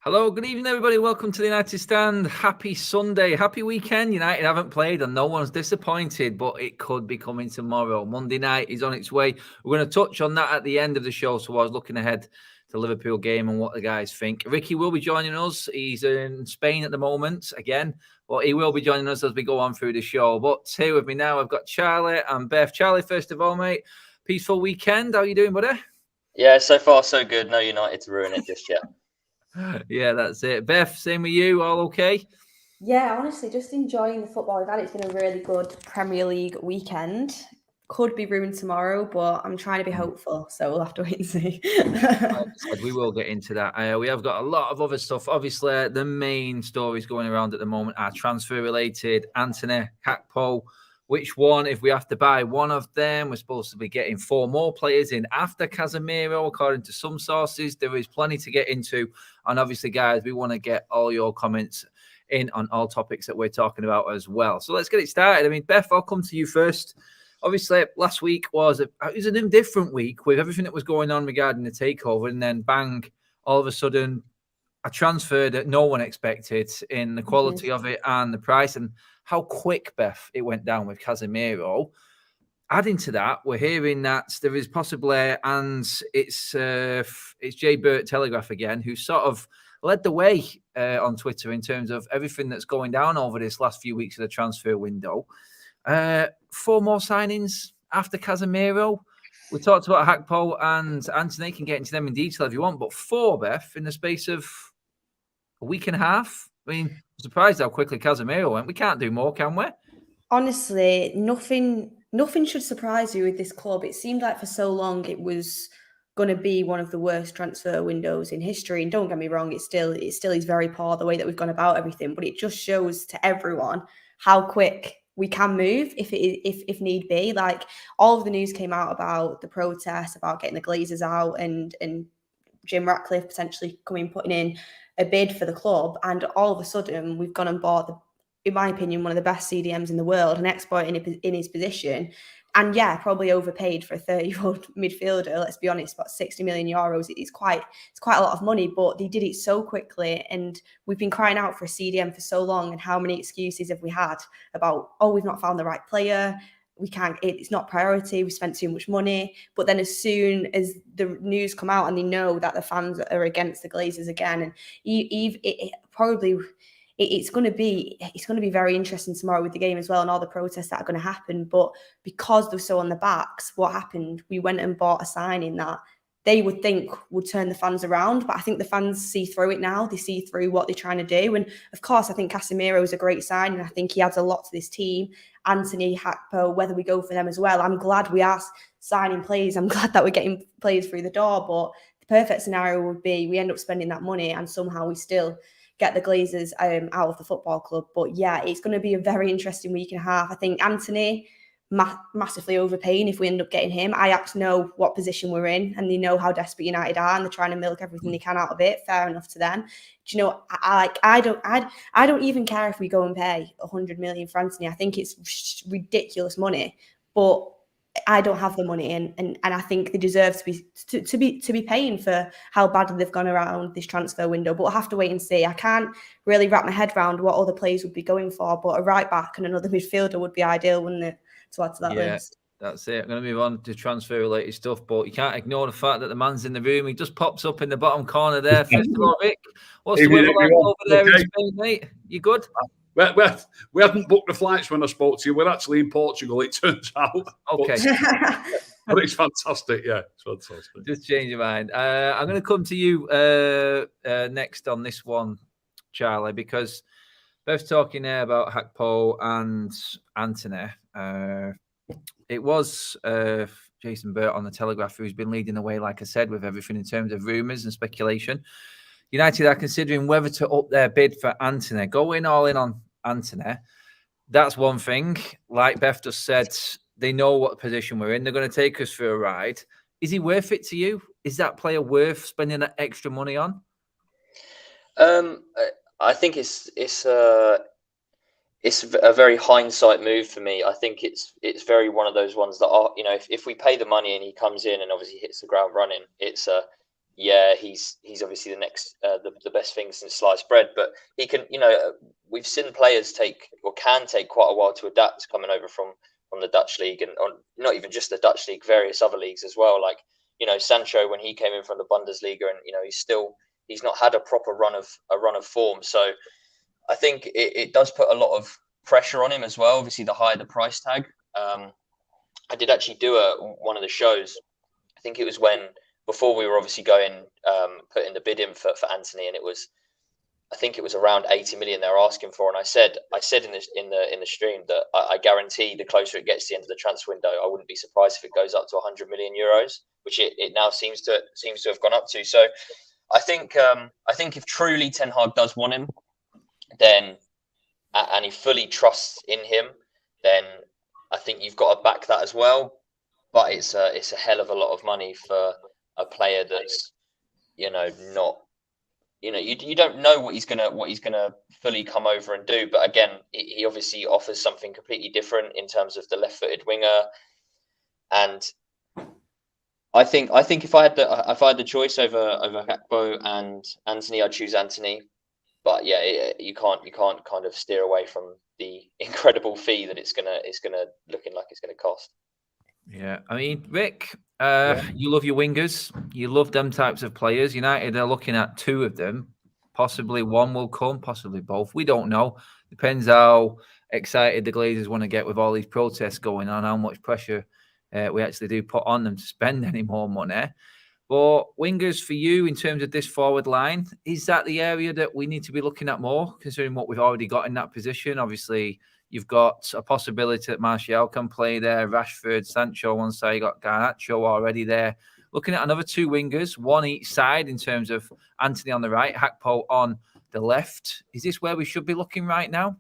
Hello, good evening, everybody. Welcome to the United Stand. Happy Sunday, happy weekend. United haven't played and no one's disappointed, but it could be coming tomorrow. Monday night is on its way. We're going to touch on that at the end of the show. So I was looking ahead to the Liverpool game and what the guys think. Ricky will be joining us. He's in Spain at the moment again, but he will be joining us as we go on through the show. But here with me now, I've got Charlie and Beth. Charlie, first of all, mate, peaceful weekend. How are you doing, buddy? Yeah, so far so good. No United to ruin it just yet. Yeah, that's it. Beth, same with you. All okay? Yeah, honestly, just enjoying the football we've had. It's been a really good Premier League weekend. Could be ruined tomorrow, but I'm trying to be hopeful, so we'll have to wait and see. Like I said, we will get into that. We have got a lot of other stuff. Obviously, the main stories going around at the moment are transfer-related. Antony, Gakpo, which one? If we have to buy one of them, we're supposed to be getting 4 more players in after Casemiro, according to some sources. There is plenty to get into. And obviously, guys, we want to get all your comments in on all topics that we're talking about as well. So let's get it started. I mean, Beth, I'll come to you first. Obviously, last week was an indifferent week with everything that was going on regarding the takeover, and then bang, all of a sudden, a transfer that no one expected in the quality of it and the price, and how quick, Beth, it went down with Casemiro. Adding to that, we're hearing that there is possibly, and it's Jay Burt Telegraph again, who sort of led the way on Twitter in terms of everything that's going down over this last few weeks of the transfer window. 4 more signings after Casemiro. We talked about Gakpo and Antony. Can get into them in detail if you want, but 4, Beth, in the space of a week and a half. I mean, I'm surprised how quickly Casemiro went. We can't do more, can we? Honestly, nothing should surprise you with this club. It seemed like for so long it was going to be one of the worst transfer windows in history. And don't get me wrong, it still is very poor the way that we've gone about everything. But it just shows to everyone how quick we can move if need be. Like, all of the news came out about the protests, about getting the Glazers out, and Jim Ratcliffe potentially putting in a bid for the club, and all of a sudden we've gone and bought, in my opinion, one of the best CDMs in the world, an expert in his position. And yeah, probably overpaid for a 30-year-old midfielder. Let's be honest, about 60 million euros. It's quite a lot of money, but they did it so quickly. And we've been crying out for a CDM for so long. And how many excuses have we had about, we've not found the right player, we can't, it's not priority, we spent too much money. But then as soon as the news come out and they know that the fans are against the Glazers again, and it's going to be very interesting tomorrow with the game as well, and all the protests that are going to happen. But because they're so on the backs, what happened? We went and bought a signing that they would think would turn the fans around. But I think the fans see through it now. They see through what they're trying to do. And of course, I think Casemiro is a great signing. I think he adds a lot to this team. Antony, Gakpo, whether we go for them as well. I'm glad we are signing players. I'm glad that we're getting players through the door. But the perfect scenario would be we end up spending that money and somehow we still get the Glazers out of the football club. But yeah, it's going to be a very interesting week and a half. I think Antony, massively overpaying if we end up getting him. Ajax know what position we're in, and they know how desperate United are, and they're trying to milk everything they can out of it. Fair enough to them. Do you know, I don't even care if we go and pay 100 million for Antony. I think it's ridiculous money, but I don't have the money, and I think they deserve to be paying for how badly they've gone around this transfer window. But we'll have to wait and see. I can't really wrap my head around what other players would be going for, but a right back and another midfielder would be ideal, wouldn't it, to add to that list? That's it. I'm going to move on to transfer related stuff, but you can't ignore the fact that the man's in the room. He just pops up in the bottom corner there. First of all, Rick, what's the weather like over there in Spain, mate? You good? We hadn't booked the flights when I spoke to you. We're actually in Portugal, it turns out. Okay. But it's fantastic, yeah. It's fantastic. Just change your mind. I'm going to come to you next on this one, Charlie, because Beth's talking there about Gakpo and Antony. It was Jason Burt on the Telegraph who's been leading the way, like I said, with everything in terms of rumours and speculation. United are considering whether to up their bid for Antony. Going all in on Antony, that's one thing. Like Beth just said, they know what position we're in. They're going to take us for a ride. Is he worth it to you? Is that player worth spending that extra money on? I think it's a very hindsight move for me. I think it's very one of those ones that are, if we pay the money and he comes in and obviously hits the ground running, it's yeah, he's obviously the next the best thing since sliced bread. But he can, we've seen players can take quite a while to adapt coming over from the Dutch league, and not even just the Dutch league, various other leagues as well. Like Sancho, when he came in from the Bundesliga, and he's not had a proper run of form. So I think it does put a lot of pressure on him as well. Obviously, the higher the price tag. I did actually do one of the shows. I think it was before we were obviously putting the bid in for Antony, and I think it was around 80 million they were asking for. And I said in the stream that I guarantee the closer it gets to the end of the transfer window, I wouldn't be surprised if it goes up to 100 million euros, which it now seems to have gone up to. So I think if truly Ten Hag does want him, then and he fully trusts in him, then I think you've got to back that as well. But it's a hell of a lot of money for a player that's not. You don't know what he's gonna fully come over and do. But again, he obviously offers something completely different in terms of the left-footed winger. And I think if I had the choice over Gakpo and Antony, I'd choose Antony. But yeah, you can't kind of steer away from the incredible fee that it's gonna looking like it's gonna cost. Yeah, I mean, Rick, you love your wingers. You love them types of players. United are looking at 2 of them. Possibly one will come, possibly both. We don't know. Depends how excited the Glazers want to get with all these protests going on, how much pressure we actually do put on them to spend any more money. But wingers for you, in terms of this forward line, is that the area that we need to be looking at more, considering what we've already got in that position? Obviously, you've got a possibility that Martial can play there, Rashford, Sancho one side, you got Garnacho already there. Looking at another 2 wingers, one each side in terms of Antony on the right, Gakpo on the left. Is this where we should be looking right now?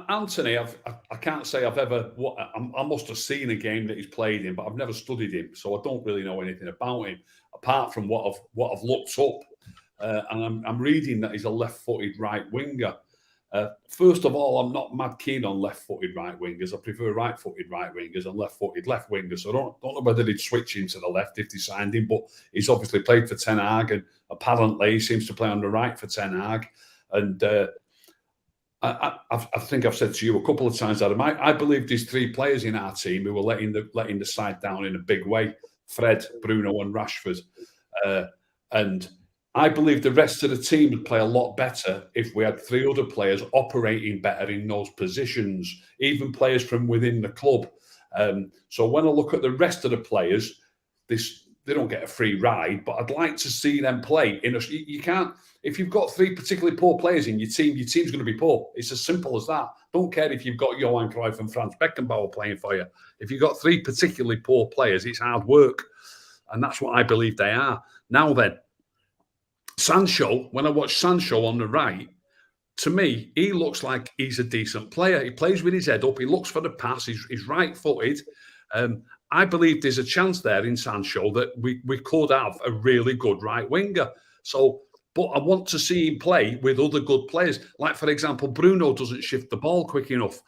Antony, I can't say I've ever. I must have seen a game that he's played in, but I've never studied him, so I don't really know anything about him apart from what I've looked up. And I'm reading that he's a left-footed right winger. First of all, I'm not mad keen on left-footed right wingers. I prefer right-footed right wingers and left-footed left wingers. So I don't know whether they'd switch him to the left if they signed him, but he's obviously played for Ten Hag, and apparently he seems to play on the right for Ten Hag. And I think I've said to you a couple of times, Adam, I believe there's 3 players in our team who were letting the side down in a big way: Fred, Bruno, and Rashford. And I believe the rest of the team would play a lot better if we had 3 other players operating better in those positions, even players from within the club. So when I look at the rest of the players, they don't get a free ride, but I'd like to see them play. You can't. If you've got 3 particularly poor players in your team's going to be poor. It's as simple as that. Don't care if you've got Johan Cruyff and Franz Beckenbauer playing for you. If you've got 3 particularly poor players, it's hard work. And that's what I believe they are. Now then, Sancho, when I watch Sancho on the right, to me, he looks like he's a decent player. He plays with his head up. He looks for the pass. He's right-footed. I believe there's a chance there in Sancho that we could have a really good right winger. But I want to see him play with other good players. Like, for example, Bruno doesn't shift the ball quick enough.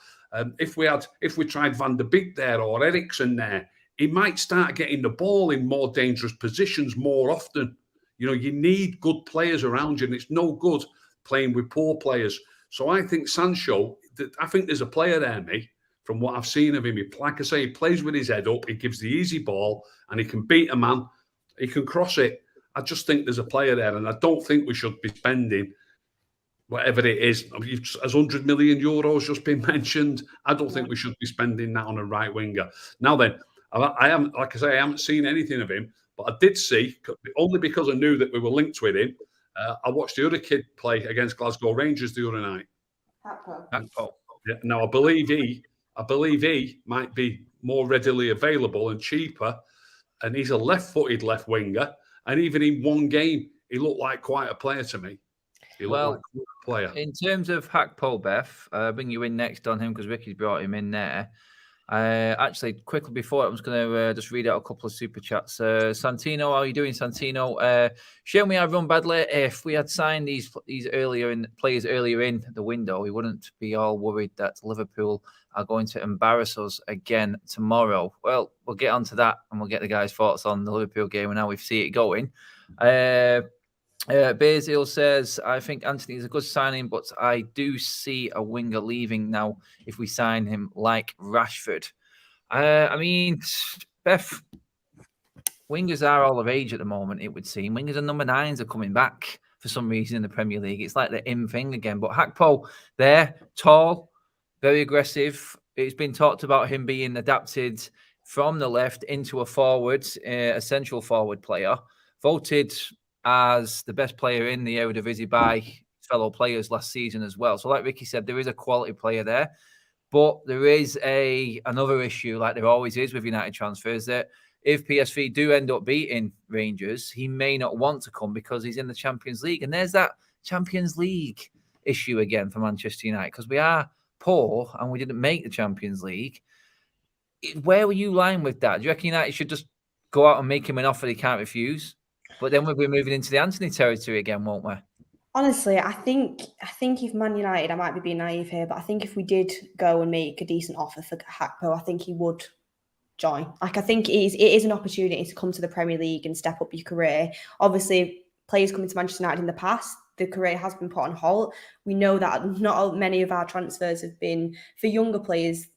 If we tried Van der Beek there or Eriksen there, he might start getting the ball in more dangerous positions more often. You need good players around you, and it's no good playing with poor players. So I think Sancho, I think there's a player there, mate, from what I've seen of him. Like I say, he plays with his head up, he gives the easy ball, and he can beat a man, he can cross it. I just think there's a player there, and I don't think we should be spending whatever it is. Has 100 million euros just been mentioned? I don't think we should be spending that on a right winger. Now then, I haven't seen anything of him, but I did see, only because I knew that we were linked with him, I watched the other kid play against Glasgow Rangers the other night. Gakpo. Yeah, now I believe he might be more readily available and cheaper, and he's a left-footed left winger. And even in one game, he looked like quite a player to me. He looked like quite a player. In terms of Gakpo, Beth, I'll bring you in next on him because Ricky's brought him in there. Actually, quickly before, I was going to just read out a couple of super chats. Santino, how are you doing, Santino? Shame we have run badly. If we had signed these players earlier in the window, we wouldn't be all worried that Liverpool are going to embarrass us again tomorrow. Well, we'll get onto that, and we'll get the guys' thoughts on the Liverpool game and how we see it going. Basil says, I think Antony is a good signing, but I do see a winger leaving now if we sign him like Rashford. I mean, Beth, wingers are all of age at the moment, it would seem. Wingers and number 9s are coming back for some reason in the Premier League. It's like the in thing again. But Gakpo, there, tall, very aggressive. It's been talked about him being adapted from the left into a forward, a central forward player. Voted as the best player in the Eredivisie by fellow players last season as well. So like Ricky said, there is a quality player there. But there is another issue, like there always is with United transfers, that if PSV do end up beating Rangers, he may not want to come because he's in the Champions League. And there's that Champions League issue again for Manchester United, because we are poor and we didn't make the Champions League. Where were you lying with that? Do you reckon United should just go out and make him an offer he can't refuse? But then we'll be moving into the Antony territory again, won't we? Honestly, I think if Man United, I might be being naive here, but I think if we did go and make a decent offer for Gakpo, I think he would join. Like, I think it is an opportunity to come to the Premier League and step up your career. Obviously, players coming to Manchester United in the past, the career has been put on hold. We know that not many of our transfers have been, for younger players,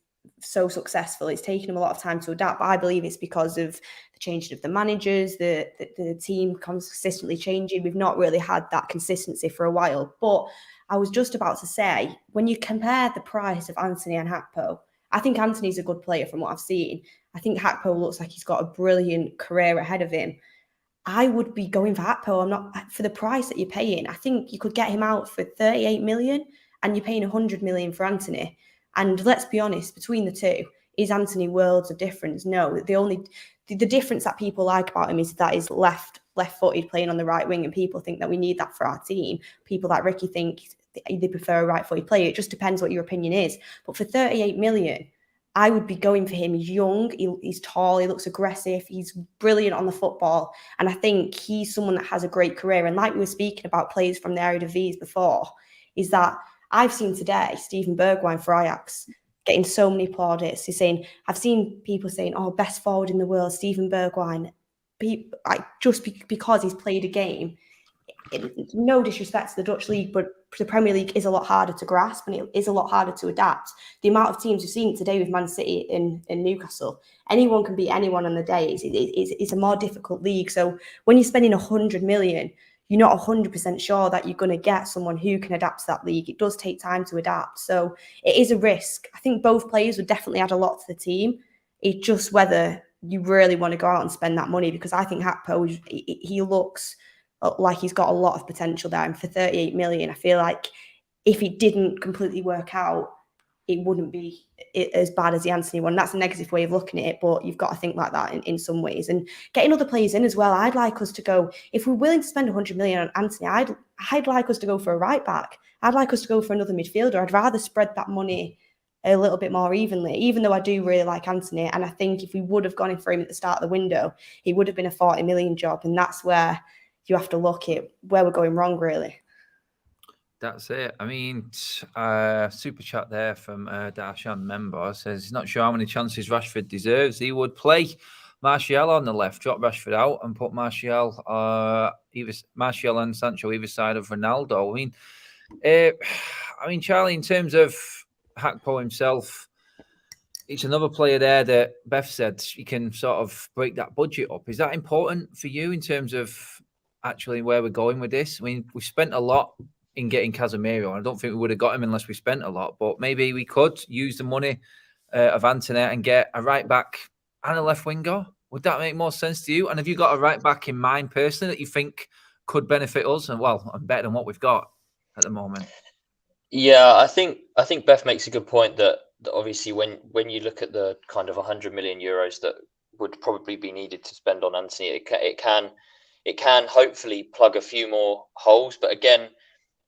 so successful. It's taken them a lot of time to adapt, but I believe it's because of the changing of the managers, the team consistently changing. We've not really had that consistency for a while. But I was just about to say, when you compare the price of Antony and Gakpo, I think Antony's a good player from what I've seen. I think Gakpo looks like he's got a brilliant career ahead of him. I would be going for Gakpo. I'm not, for the price that you're paying. I think you could get him out for 38 million and you're paying 100 million for Antony. And let's be honest, between the two, is Antony worlds of difference? No, the difference that people like about him is that he's left-footed playing on the right wing, and people think that we need that for our team. People like Ricky think they prefer a right-footed player. It just depends what your opinion is. But for 38 million, I would be going for him. He's young, he's tall, he looks aggressive, he's brilliant on the football. And I think he's someone that has a great career. And like we were speaking about players from the Eredivisie before, is that I've seen today Steven Bergwijn for Ajax getting so many plaudits. He's saying, I've seen people saying, oh, best forward in the world, Steven Bergwijn. Just because he's played a game. No disrespect to the Dutch league, but the Premier League is a lot harder to grasp and it is a lot harder to adapt. The amount of teams we've seen today with Man City and Newcastle, anyone can beat anyone on the day. It's a more difficult league. So when you're spending 100 million, you're not 100% sure that you're going to get someone who can adapt to that league. It does take time to adapt. So it is a risk. I think both players would definitely add a lot to the team. It's just whether you really want to go out and spend that money, because I think Gakpo, he looks like he's got a lot of potential there. And for 38 million, I feel like if it didn't completely work out, it wouldn't be as bad as the Antony one. That's a negative way of looking at it, but you've got to think like that in some ways. And getting other players in as well, I'd like us to go, if we're willing to spend 100 million on Antony, I'd like us to go for a right back. I'd like us to go for another midfielder. I'd rather spread that money a little bit more evenly, even though I do really like Antony. And I think if we would have gone in for him at the start of the window, he would have been a 40 million job. And that's where you have to look at where we're going wrong, really. That's it. I mean, super chat there from Darshan member says he's not sure how many chances Rashford deserves. He would play Martial on the left, drop Rashford out, and put Martial and Sancho either side of Ronaldo. I mean, Charlie, in terms of Gakpo himself, it's another player there that Beth said he can sort of break that budget up. Is that important for you in terms of actually where we're going with this? I mean, we spent a lot in getting Casemiro. I don't think we would have got him unless we spent a lot, but maybe we could use the money of Antony and get a right back and a left winger. Would that make more sense to you? And have you got a right back in mind personally that you think could benefit us and better than what we've got at the moment? Yeah, I think Beth makes a good point that obviously when you look at the kind of 100 million euros that would probably be needed to spend on Antony, it can hopefully plug a few more holes. But again,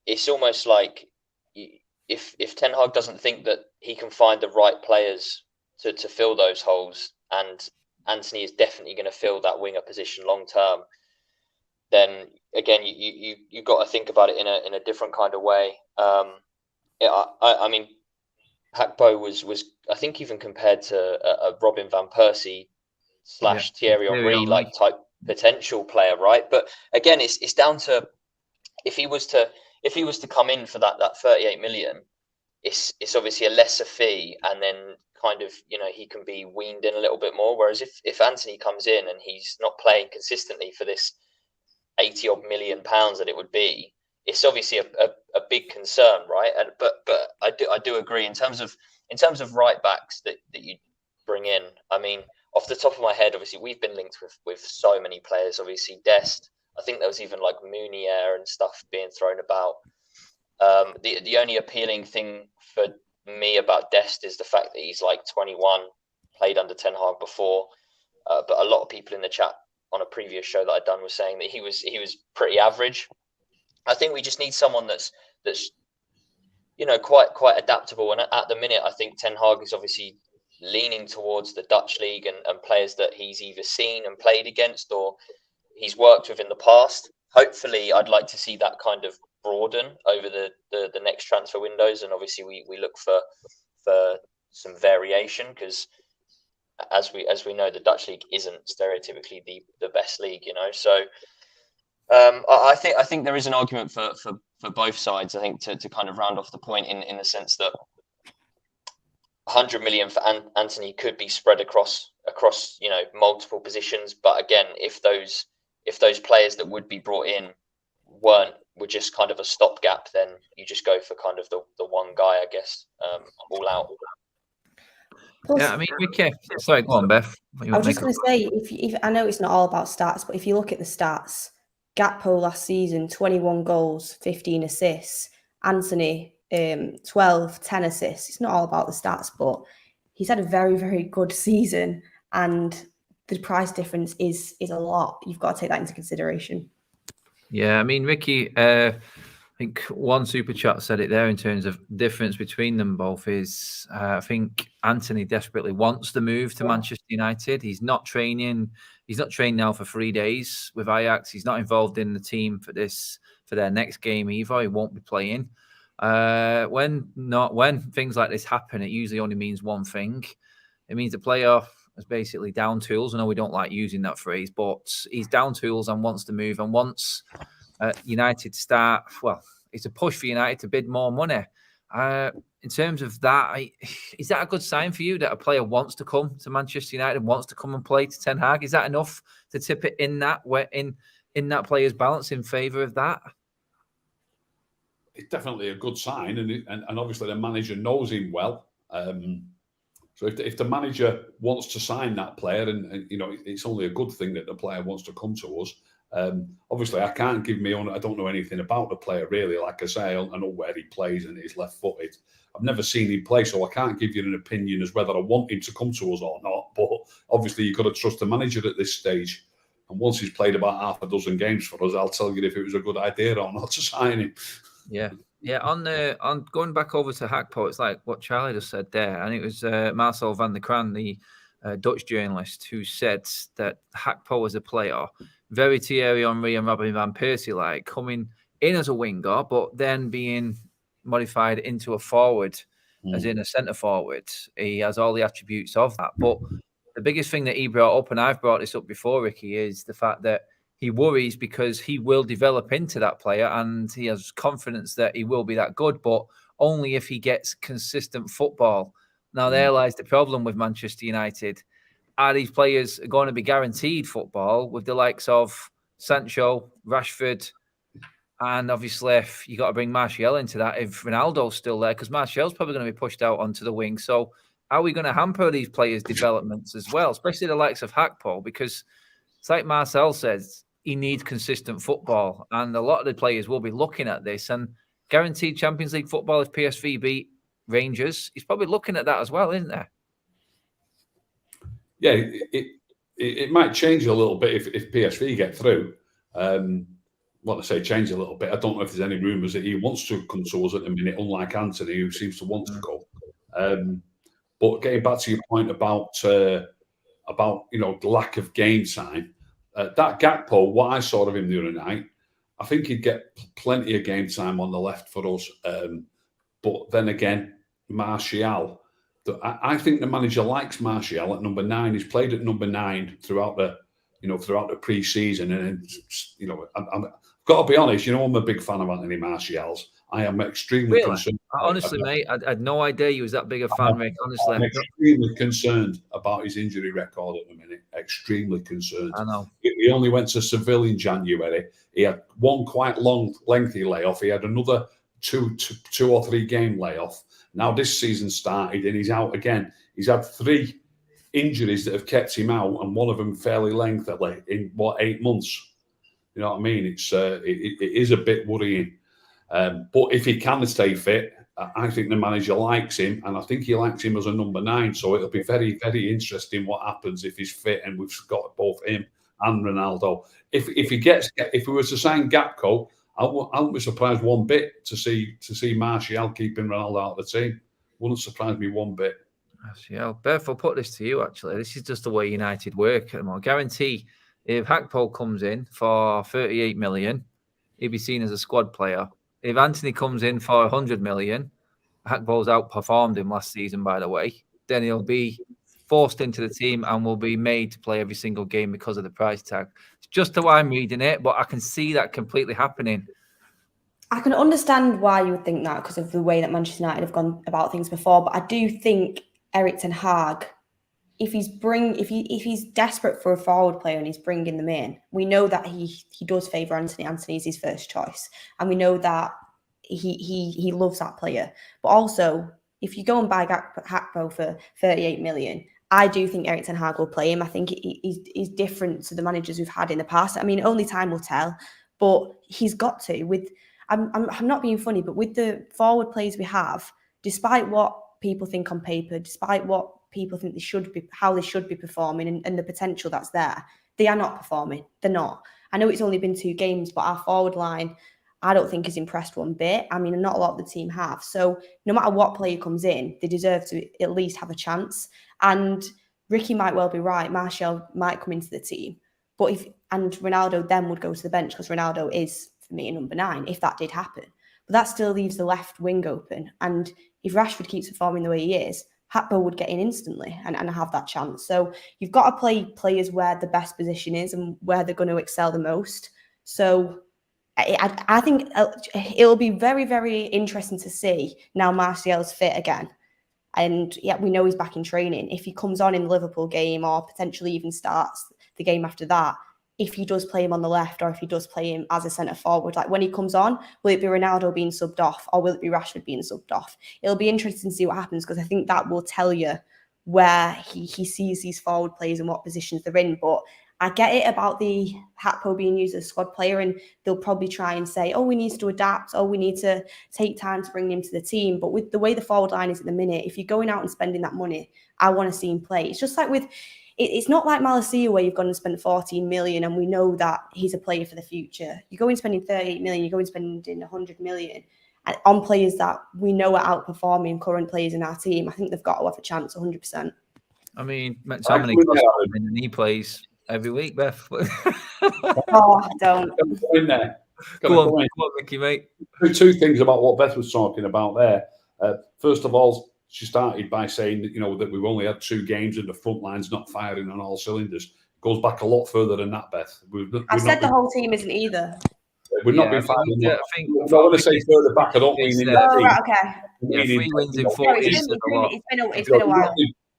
it's almost like if Ten Hag doesn't think that he can find the right players to fill those holes, and Antony is definitely going to fill that winger position long term, then again you got to think about it in a different kind of way. I mean, Gakpo was I think even compared to a Robin van Persie / Thierry Henry like type potential player, right? But again, it's down to if he was to come in for that 38 million, it's obviously a lesser fee, and then kind of, you know, he can be weaned in a little bit more. Whereas if Antony comes in and he's not playing consistently for this 80 odd million pounds that it would be, it's obviously a big concern, right? And but I do agree in terms of right backs that you bring in. I mean, off the top of my head, obviously we've been linked with so many players. Obviously Dest. I think there was even like Mounier and stuff being thrown about. The only appealing thing for me about Dest is the fact that he's like 21, played under Ten Hag before. But a lot of people in the chat on a previous show that I'd done was saying that he was pretty average. I think we just need someone that's you know, quite adaptable. And at the minute, I think Ten Hag is obviously leaning towards the Dutch league and players that he's either seen and played against or he's worked with in the past. Hopefully, I'd like to see that kind of broaden over the next transfer windows, and obviously we look for some variation, because as we know, the Dutch league isn't stereotypically the best league, you know. So I think there is an argument for both sides. I think to kind of round off the point in the sense that 100 million for Antony could be spread across you know, multiple positions, but again, if those players that would be brought in were just kind of a stopgap, then you just go for kind of the one guy, I guess, all out. Plus, Yeah, I mean, Ricky, sorry, go on, Beth. I was just going to say, if I know it's not all about stats, but if you look at the stats, Gakpo last season, 21 goals, 15 assists. Antony, 12, 10 assists. It's not all about the stats, but he's had a very, very good season, and the price difference is a lot. You've got to take that into consideration. Yeah, I mean, Ricky, I think one super chat said it there in terms of difference between them both is I think Antony desperately wants to move to Manchester United. He's not training. He's not trained now for 3 days with Ajax. He's not involved in the team for their next game either. He won't be playing. When things like this happen, it usually only means one thing. It means the player is basically down tools. I know we don't like using that phrase, but he's down tools and wants to move, and wants United start. Well, it's a push for United to bid more money. In terms of that, is that a good sign for you that a player wants to come to Manchester United, wants to come and play to Ten Hag? Is that enough to tip it in that player's balance in favour of that? It's definitely a good sign, and obviously the manager knows him well. So if the manager wants to sign that player, and you know, it's only a good thing that the player wants to come to us. Obviously, I can't give my own. I don't know anything about the player really. Like I say, I know where he plays and he's left-footed. I've never seen him play, so I can't give you an opinion as whether I want him to come to us or not. But obviously, you've got to trust the manager at this stage. And once he's played about half a dozen games for us, I'll tell you if it was a good idea or not to sign him. Yeah. On going back over to Gakpo, it's like what Charlie just said there, and it was Marcel van der Kraan, the Dutch journalist, who said that Gakpo as a player, very Thierry Henry and Robin van Persie like, coming in as a winger, but then being modified into a forward, as in a centre forward. He has all the attributes of that. But the biggest thing that he brought up, and I've brought this up before, Ricky, is the fact that he worries because he will develop into that player and he has confidence that he will be that good, but only if he gets consistent football. Now, there lies the problem with Manchester United. Are these players going to be guaranteed football with the likes of Sancho, Rashford, and obviously you got to bring Martial into that if Ronaldo's still there, because Martial's probably going to be pushed out onto the wing. So are we going to hamper these players' developments as well, especially the likes of Gakpo? Because it's like Marcel says, he needs consistent football, and a lot of the players will be looking at this. And guaranteed Champions League football if PSV beat Rangers, he's probably looking at that as well, isn't there? Yeah, it might change a little bit if PSV get through. Well, I say change a little bit. I don't know if there's any rumours that he wants to come to us at the minute, unlike Antony, who seems to want to go. But getting back to your point about the lack of game time, that Gakpo, what I saw of him the other night, I think he'd get plenty of game time on the left for us. But then again, Martial, I think the manager likes Martial at number 9. He's played at number 9 throughout the pre-season, and I've got to be honest. I'm a big fan of Antony Martial's. I am extremely concerned. Honestly, mate, I had no idea you was that big a fan, Rick. Honestly, I'm extremely concerned about his injury record at the minute. Extremely concerned. I know. He only went to Seville in January. He had one quite lengthy layoff. He had another two or three game layoff. Now this season started and he's out again. He's had 3 injuries that have kept him out, and one of them fairly lengthily in 8 months. You know what I mean? It is a bit worrying. But if he can stay fit, I think the manager likes him, and I think he likes him as a number 9. So it'll be very, very interesting what happens if he's fit and we've got both him and Ronaldo. If we were to sign Gakpo, I wouldn't be surprised one bit to see Martial keeping Ronaldo out of the team. Wouldn't surprise me one bit. Yeah, Beth, I'll put this to you. Actually, this is just the way United work. I guarantee if Gakpo comes in for 38 million, he'll be seen as a squad player. If Antony comes in for 100 million, Gakpo's outperformed him last season, by the way, then he'll be forced into the team and will be made to play every single game because of the price tag. It's just the way I'm reading it, but I can see that completely happening. I can understand why you would think that because of the way that Manchester United have gone about things before, but I do think Erik ten Hag, if he's desperate for a forward player and he's bringing them in, we know that he does favour Antony. Antony is his first choice, and we know that he loves that player. But also, if you go and buy Gakpo for 38 million, I do think Erik ten Hag will play him. I think he's different to the managers we've had in the past. I mean, only time will tell, but he's got to. I'm not being funny, but with the forward players we have, despite what people think on paper, despite what people think how they should be performing and the potential that's there, they are not performing. They're not. I know it's only been 2 games, but our forward line, I don't think is impressed one bit. I mean, not a lot of the team have. So no matter what player comes in, they deserve to at least have a chance. And Ricky might well be right. Martial might come into the team, and Ronaldo then would go to the bench because Ronaldo is, for me, a number 9, if that did happen. But that still leaves the left wing open. And if Rashford keeps performing the way he is, Gakpo would get in instantly and have that chance. So you've got to play players where the best position is and where they're going to excel the most. So I think it'll be very, very interesting to see now Martial's fit again. And yeah, we know he's back in training. If he comes on in the Liverpool game or potentially even starts the game after that, if he does play him on the left or if he does play him as a centre forward, like when he comes on, will it be Ronaldo being subbed off or will it be Rashford being subbed off? It'll be interesting to see what happens because I think that will tell you where he sees these forward players and what positions they're in. But I get it about the Gakpo being used as a squad player, and they'll probably try and say, oh, we need to adapt, oh, we need to take time to bring him to the team. But with the way the forward line is at the minute, if you're going out and spending that money, I want to see him play. It's just like it's not like Malacia where you've gone and spent 14 million and we know that he's a player for the future. You go in spending 38 million, you go in spending 100 million on players that we know are outperforming current players in our team. I think they've got to have a chance 100%. I mean, McTominay costs and he plays every week, Beth. Oh, don't. Go in there. Go on, Mickey, mate. 2 things about what Beth was talking about there. First of all, she started by saying that, that we've only had 2 games and the front line's not firing on all cylinders. It goes back a lot further than that, Beth. I've said the whole team isn't either. We've not been firing. I want to say further back. I don't mean in that team. Right, okay. Yeah, 3 wins in 4 years. It's been a while.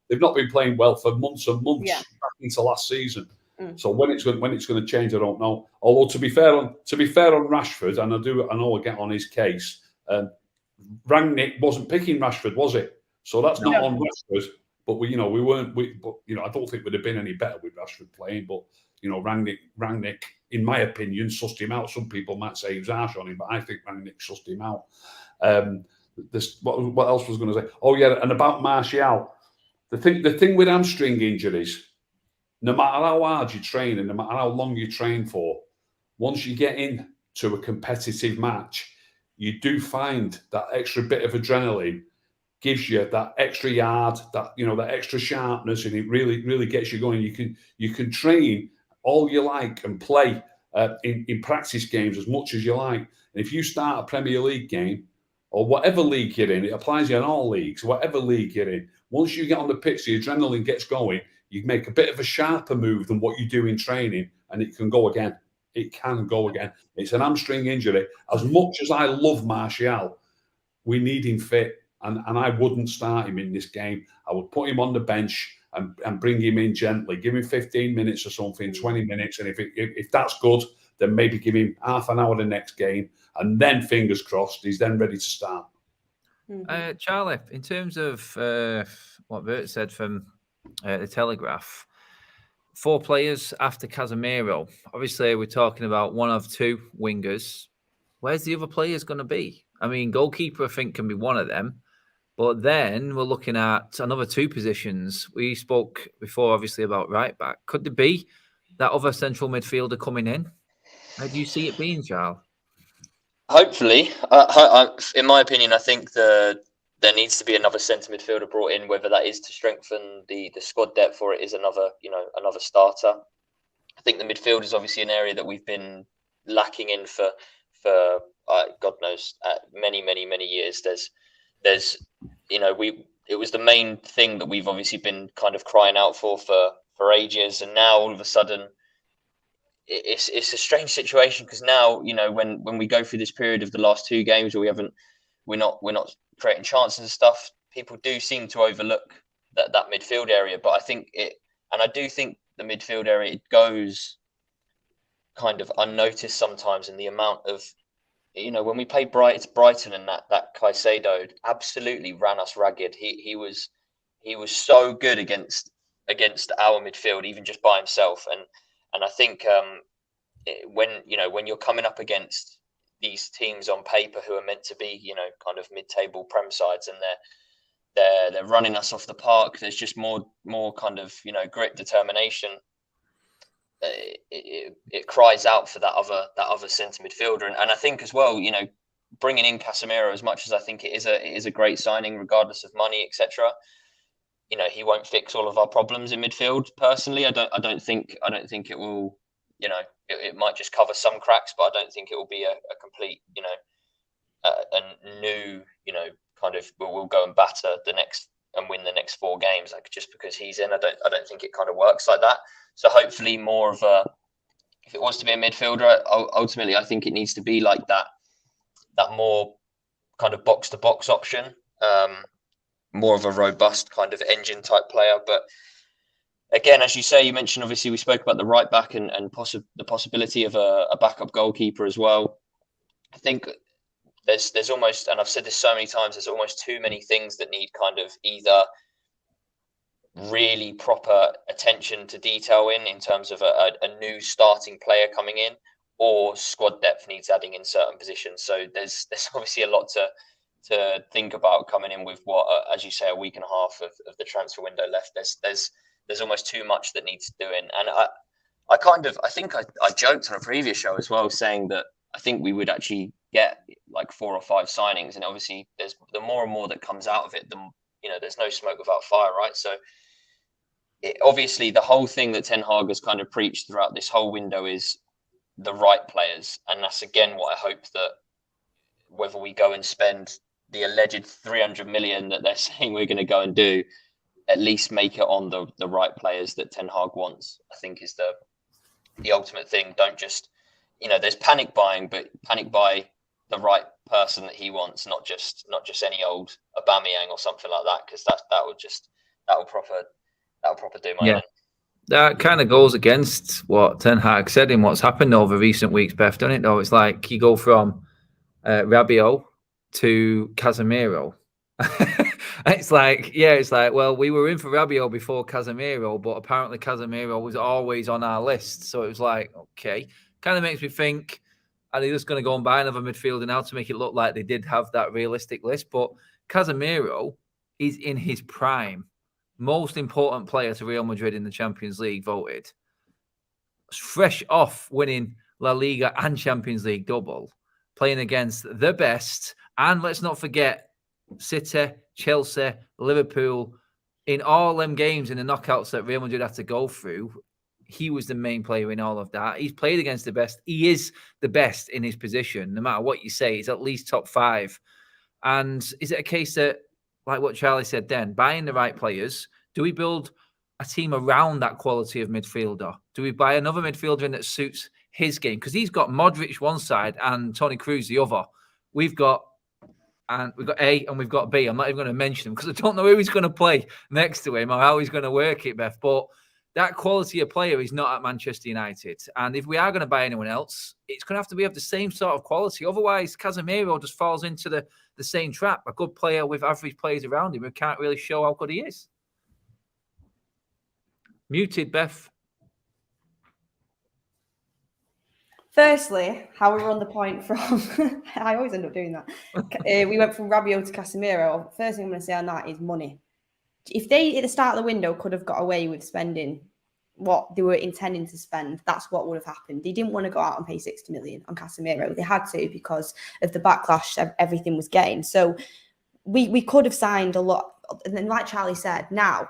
They've not been playing well for months and months back into last season. So when it's going to change, I don't know. Although to be fair on Rashford, and I know I get on his case. Rangnick wasn't picking Rashford, was it? So that's not on Rashford. But we weren't. I don't think we'd have been any better with Rashford playing. But Rangnick, in my opinion, sussed him out. Some people might say he was harsh on him, but I think Rangnick sussed him out. What else was going to say? Oh yeah, and about Martial, the thing with hamstring injuries, no matter how hard you train and no matter how long you train for, once you get into a competitive match, you do find that extra bit of adrenaline gives you that extra yard, that that extra sharpness, and it really gets you going. You can train all you like and play in practice games as much as you like. And if you start a Premier League game or whatever league you're in, it applies in all leagues, whatever league you're in. Once you get on the pitch, the adrenaline gets going. You make a bit of a sharper move than what you do in training, and it can go again. It can go again. It's an hamstring injury. As much as I love Martial, we need him fit, and I wouldn't start him in this game. I would put him on the bench and bring him in gently. Give him 15 minutes or something, 20 minutes, and if that's good, then maybe give him half an hour the next game, and then fingers crossed, he's then ready to start. Charlie, in terms of what Bert said from the Telegraph, 4 players after Casemiro. Obviously, we're talking about one of 2 wingers. Where's the other players going to be? I mean, goalkeeper, I think, can be one of them. But then we're looking at another 2 positions. We spoke before, obviously, about right back. Could there be that other central midfielder coming in? How do you see it being, Charles? Hopefully. In my opinion, I think there needs to be another centre midfielder brought in, whether that is to strengthen the squad depth or it is another starter. I think the midfield is obviously an area that we've been lacking in for God knows many years. It was the main thing that we've obviously been kind of crying out for ages, and now all of a sudden it's a strange situation, because now when we go through this period of the last 2 games where we're not creating chances and stuff, people do seem to overlook that midfield area. But I do think the midfield area, it goes kind of unnoticed sometimes, in the amount of when we played Brighton, and that Caicedo absolutely ran us ragged. He was so good against our midfield, even just by himself. And I think when you're coming up against these teams on paper who are meant to be kind of mid-table Prem sides, and they're running us off the park, there's just more kind of grit, determination. It cries out for that other centre midfielder, and I think as well, bringing in Casemiro, as much as I think it is a great signing, regardless of money, etc. He won't fix all of our problems in midfield. Personally, I don't think it will. It might just cover some cracks, but I don't think it will be a complete a new kind of we'll go and batter the next and win the next 4 games, like, just because he's in. I don't think it kind of works like that. So hopefully more of a, if it was to be a midfielder, ultimately I think it needs to be like that more kind of box to box option, more of a robust kind of engine type player. But again, as you say, you mentioned, obviously we spoke about the right back and the possibility of a backup goalkeeper as well. I think there's almost, and I've said this so many times, there's almost too many things that need kind of either really proper attention to detail in terms of a new starting player coming in, or squad depth needs adding in certain positions. So there's obviously a lot to think about coming in with what, as you say, a week and a half of the transfer window left. There's almost too much that needs doing. And I think I joked on a previous show as well, saying that I think we would actually get like 4 or 5 signings, and obviously there's the more and more that comes out of it, there's no smoke without fire, right? So obviously the whole thing that Ten Hag has kind of preached throughout this whole window is the right players, and that's again what I hope, that whether we go and spend the alleged 300 million that they're saying we're going to go and do, at least make it on the right players that Ten Hag wants, I think is the ultimate thing. Don't just, there's panic buying, but panic buy the right person that he wants, not just any old Aubameyang or something like that, because that will proper do my head. That kind of goes against what Ten Hag said in what's happened over recent weeks, Beth, doesn't it? Though it's like you go from Rabiot to Casemiro. It's like, well, we were in for Rabiot before Casemiro, but apparently Casemiro was always on our list. So it was like, okay, kind of makes me think, are they just going to go and buy another midfielder now to make it look like they did have that realistic list? But Casemiro is in his prime. Most important player to Real Madrid in the Champions League voted. Fresh off winning La Liga and Champions League double, playing against the best. And let's not forget, City, Chelsea, Liverpool, in all them games in the knockouts that Real Madrid had to go through, he was the main player in all of that. He's played against the best. He is the best in his position. No matter what you say, he's at least top 5. And is it a case that, like what Charlie said then, buying the right players, do we build a team around that quality of midfielder? Do we buy another midfielder in that suits his game? Because he's got Modric one side and Toni Kroos the other. We've got A and we've got B. I'm not even going to mention him because I don't know who he's going to play next to him or how he's going to work it, Beth. But that quality of player is not at Manchester United. And if we are going to buy anyone else, it's going to have to be of the same sort of quality. Otherwise, Casemiro just falls into the same trap. A good player with average players around him who can't really show how good he is. Muted, Beth. Firstly, how we run the point from, I always end up doing that. We went from Rabiot to Casemiro. First thing I'm going to say on that is money. If they, at the start of the window, could have got away with spending what they were intending to spend, that's what would have happened. They didn't want to go out and pay 60 million on Casemiro. They had to because of the backlash everything was getting. So we could have signed a lot. And then, like Charlie said, now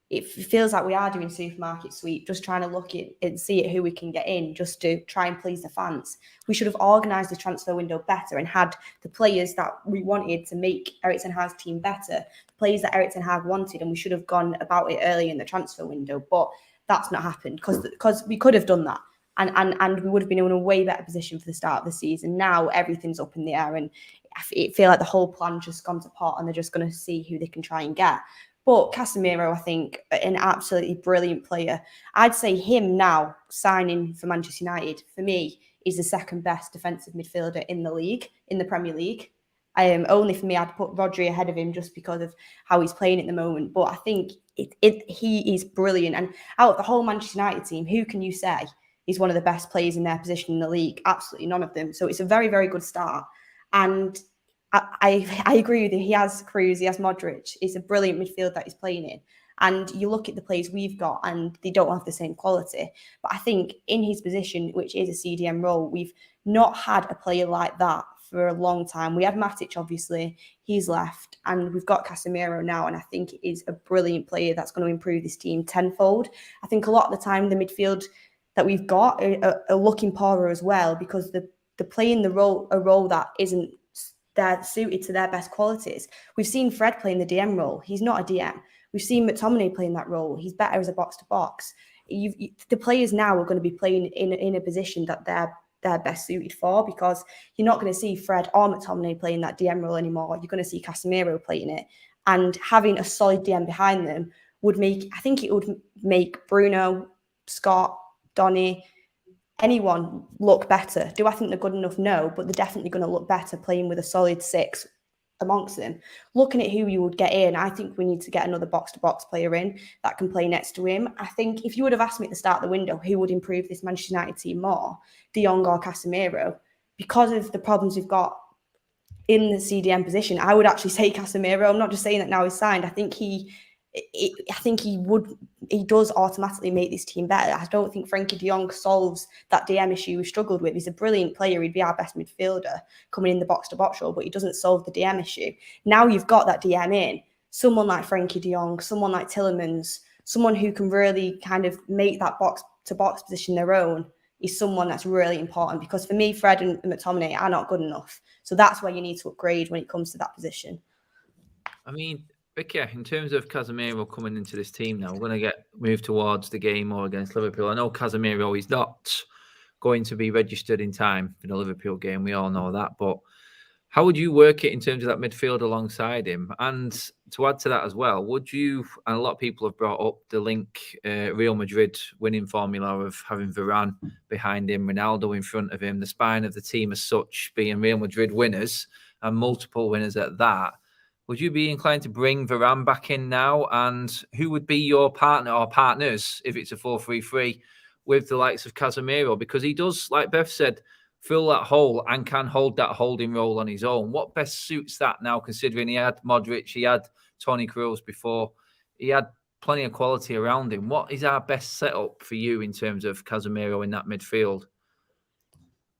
it feels like we are doing supermarket sweep, just trying to look at and see at who we can get in just to try and please the fans. We should have organised the transfer window better and had the players that we wanted to make Erik ten Hag's team better, the players that Erik ten Hag wanted, and we should have gone about it early in the transfer window. But that's not happened because we could have done that. And we would have been in a way better position for the start of the season. Now everything's up in the air and I feel like the whole plan just gone to pot and they're just going to see who they can try and get. But Casemiro, I think, an absolutely brilliant player. I'd say him now signing for Manchester United, for me, is the second best defensive midfielder in the league, in the Premier League. Only for me, I'd put Rodri ahead of him just because of how he's playing at the moment. But I think he is brilliant. And out of the whole Manchester United team, who can you say is one of the best players in their position in the league? Absolutely none of them. So it's a very, very good start. And I agree with you. He has Kroos, he has Modric. It's a brilliant midfield that he's playing in. And you look at the players we've got and they don't have the same quality. But I think in his position, which is a CDM role, we've not had a player like that for a long time. We had Matic, obviously. He's left. And we've got Casemiro now. And I think it is a brilliant player that's going to improve this team tenfold. I think a lot of the time the midfield that we've got are looking poorer as well because they're playing a role that isn't they're suited to their best qualities. We've seen Fred playing the DM role. He's not a DM. We've seen McTominay playing that role. He's better as a box-to-box. The players now are going to be playing in a position that they're best suited for because you're not going to see Fred or McTominay playing that DM role anymore. You're going to see Casemiro playing it. And having a solid DM behind them would make Bruno, Scott, Donny, anyone look better. Do I think they're good enough? No, but they're definitely going to look better playing with a solid 6 amongst them. Looking at who you would get in, I think we need to get another box-to-box player in that can play next to him. I think if you would have asked me at the start of the window who would improve this Manchester United team more, De Jong or Casemiro, because of the problems we've got in the CDM position, I would actually say Casemiro. I'm not just saying that now he's signed. I think he does automatically make this team better. I don't think Frankie de Jong solves that DM issue we struggled with. He's a brilliant player. He'd be our best midfielder coming in the box-to-box role, but he doesn't solve the DM issue. Now you've got that DM in, someone like Frankie de Jong, someone like Tielemans, someone who can really kind of make that box-to-box position their own is someone that's really important because for me, Fred and McTominay are not good enough. So that's where you need to upgrade when it comes to that position. I mean, Vicky, in terms of Casemiro coming into this team now, we're going to get moved towards the game or against Liverpool. I know Casemiro is not going to be registered in time for the Liverpool game. We all know that. But how would you work it in terms of that midfield alongside him? And to add to that as well, would you, and a lot of people have brought up the link Real Madrid winning formula of having Varane behind him, Ronaldo in front of him, the spine of the team as such being Real Madrid winners and multiple winners at that. Would you be inclined to bring Varane back in now? And who would be your partner or partners if it's a 4-3-3 with the likes of Casemiro? Because he does, like Beth said, fill that hole and can hold that holding role on his own. What best suits that now, considering he had Modric, he had Toni Kroos before, he had plenty of quality around him. What is our best setup for you in terms of Casemiro in that midfield?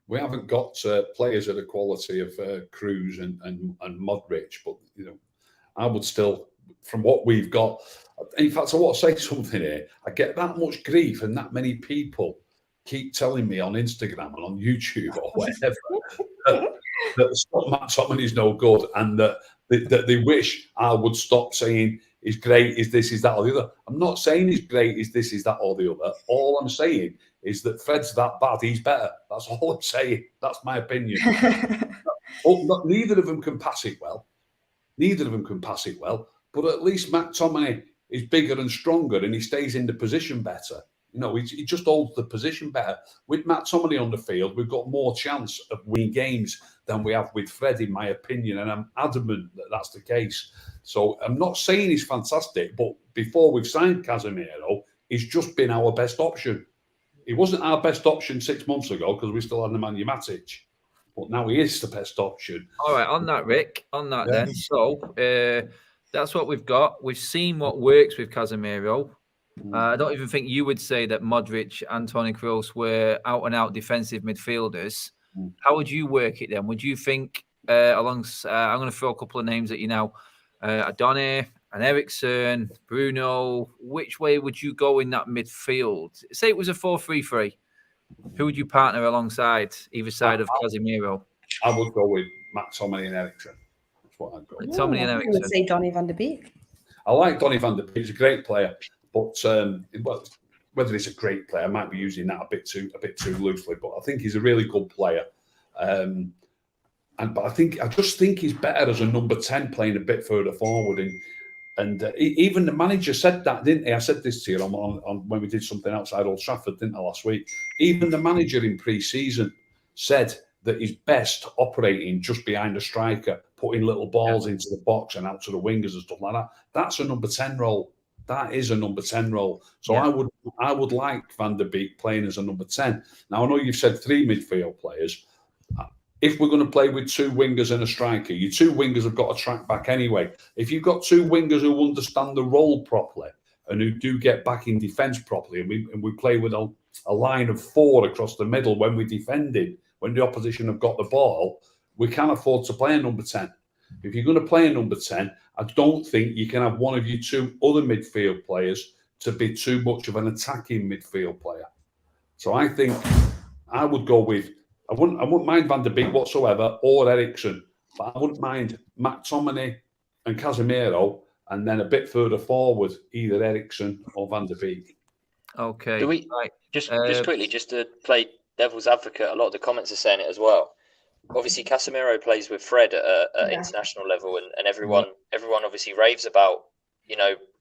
We haven't got players of the quality of Kroos and Modric, but I would still, from what we've got. In fact, I want to say something here. I get that much grief, and that many people keep telling me on Instagram and on YouTube or whatever that Matt McTominay is no good, and that they wish I would stop saying he's great, is this, is that, or the other. I'm not saying he's great, is this, is that, or the other. All I'm saying is that Fred's that bad, he's better. That's all I'm saying. That's my opinion. Neither of them can pass it well. Neither of them can pass it well. But at least McTominay is bigger and stronger, and he stays in the position better. You know, he just holds the position better. With McTominay on the field, we've got more chance of winning games than we have with Fred, in my opinion, and I'm adamant that that's the case. So I'm not saying he's fantastic, but before we've signed Casemiro, he's just been our best option. He wasn't our best option 6 months ago because we still had Nemanja Matic, but now he is the best option. All right, on that, Rick, on that then. So that's what we've got. We've seen what works with Casemiro. I don't even think you would say that Modric and Toni Kroos were out-and-out defensive midfielders. How would you work it then? Would you think I'm going to throw a couple of names at you now. Antony and Eriksen, Bruno. Which way would you go in that midfield? Say it was a 4-3-3. Who would you partner alongside either side of Casemiro? I would go with McTominay and Eriksen. That's what I'd go with. McTominay and Eriksen. I would say Donny van de Beek. I like Donny van de Beek. He's a great player. But whether he's a great player, I might be using that a bit too loosely. But I think he's a really good player. But I just think he's better as a number 10, playing a bit further forward. And even the manager said that, didn't he? I said this to you on when we did something outside Old Trafford, didn't I, last week? Even the manager in pre-season said that he's best operating just behind a striker, putting little balls into the box and out to the wingers and stuff like that. That's a number 10 role. That is a number 10 role. So I would like Van der Beek playing as a number 10. Now, I know you've said 3 midfield players. If we're going to play with 2 wingers and a striker, your 2 wingers have got to track back anyway. If you've got 2 wingers who understand the role properly and who do get back in defence properly, and we play with a line of 4 across the middle when we're defending, when the opposition have got the ball, we can afford to play a number 10. If you're going to play a number 10, I don't think you can have one of your 2 other midfield players to be too much of an attacking midfield player. So I think I would go with, I wouldn't mind Van der Beek whatsoever, or Eriksen, but I wouldn't mind McTominay and Casemiro, and then a bit further forward, either Eriksen or Van der Beek. Okay. Do we just quickly, just to play devil's advocate? A lot of the comments are saying it as well. Obviously, Casemiro plays with Fred at international level, and everyone obviously raves about,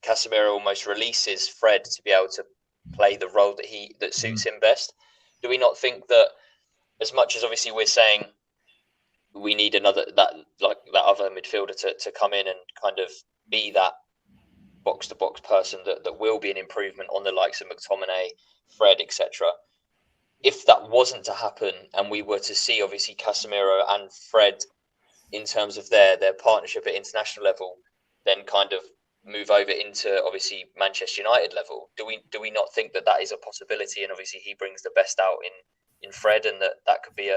Casemiro almost releases Fred to be able to play the role that suits him best. Do we not think that, as much as obviously we're saying we need that other midfielder to come in and kind of be that box to box person that will be an improvement on the likes of McTominay, Fred, etc. If that wasn't to happen, and we were to see obviously Casemiro and Fred in terms of their partnership at international level, then kind of move over into obviously Manchester United level, do we not think that is a possibility? And obviously he brings the best out in Fred, and that could be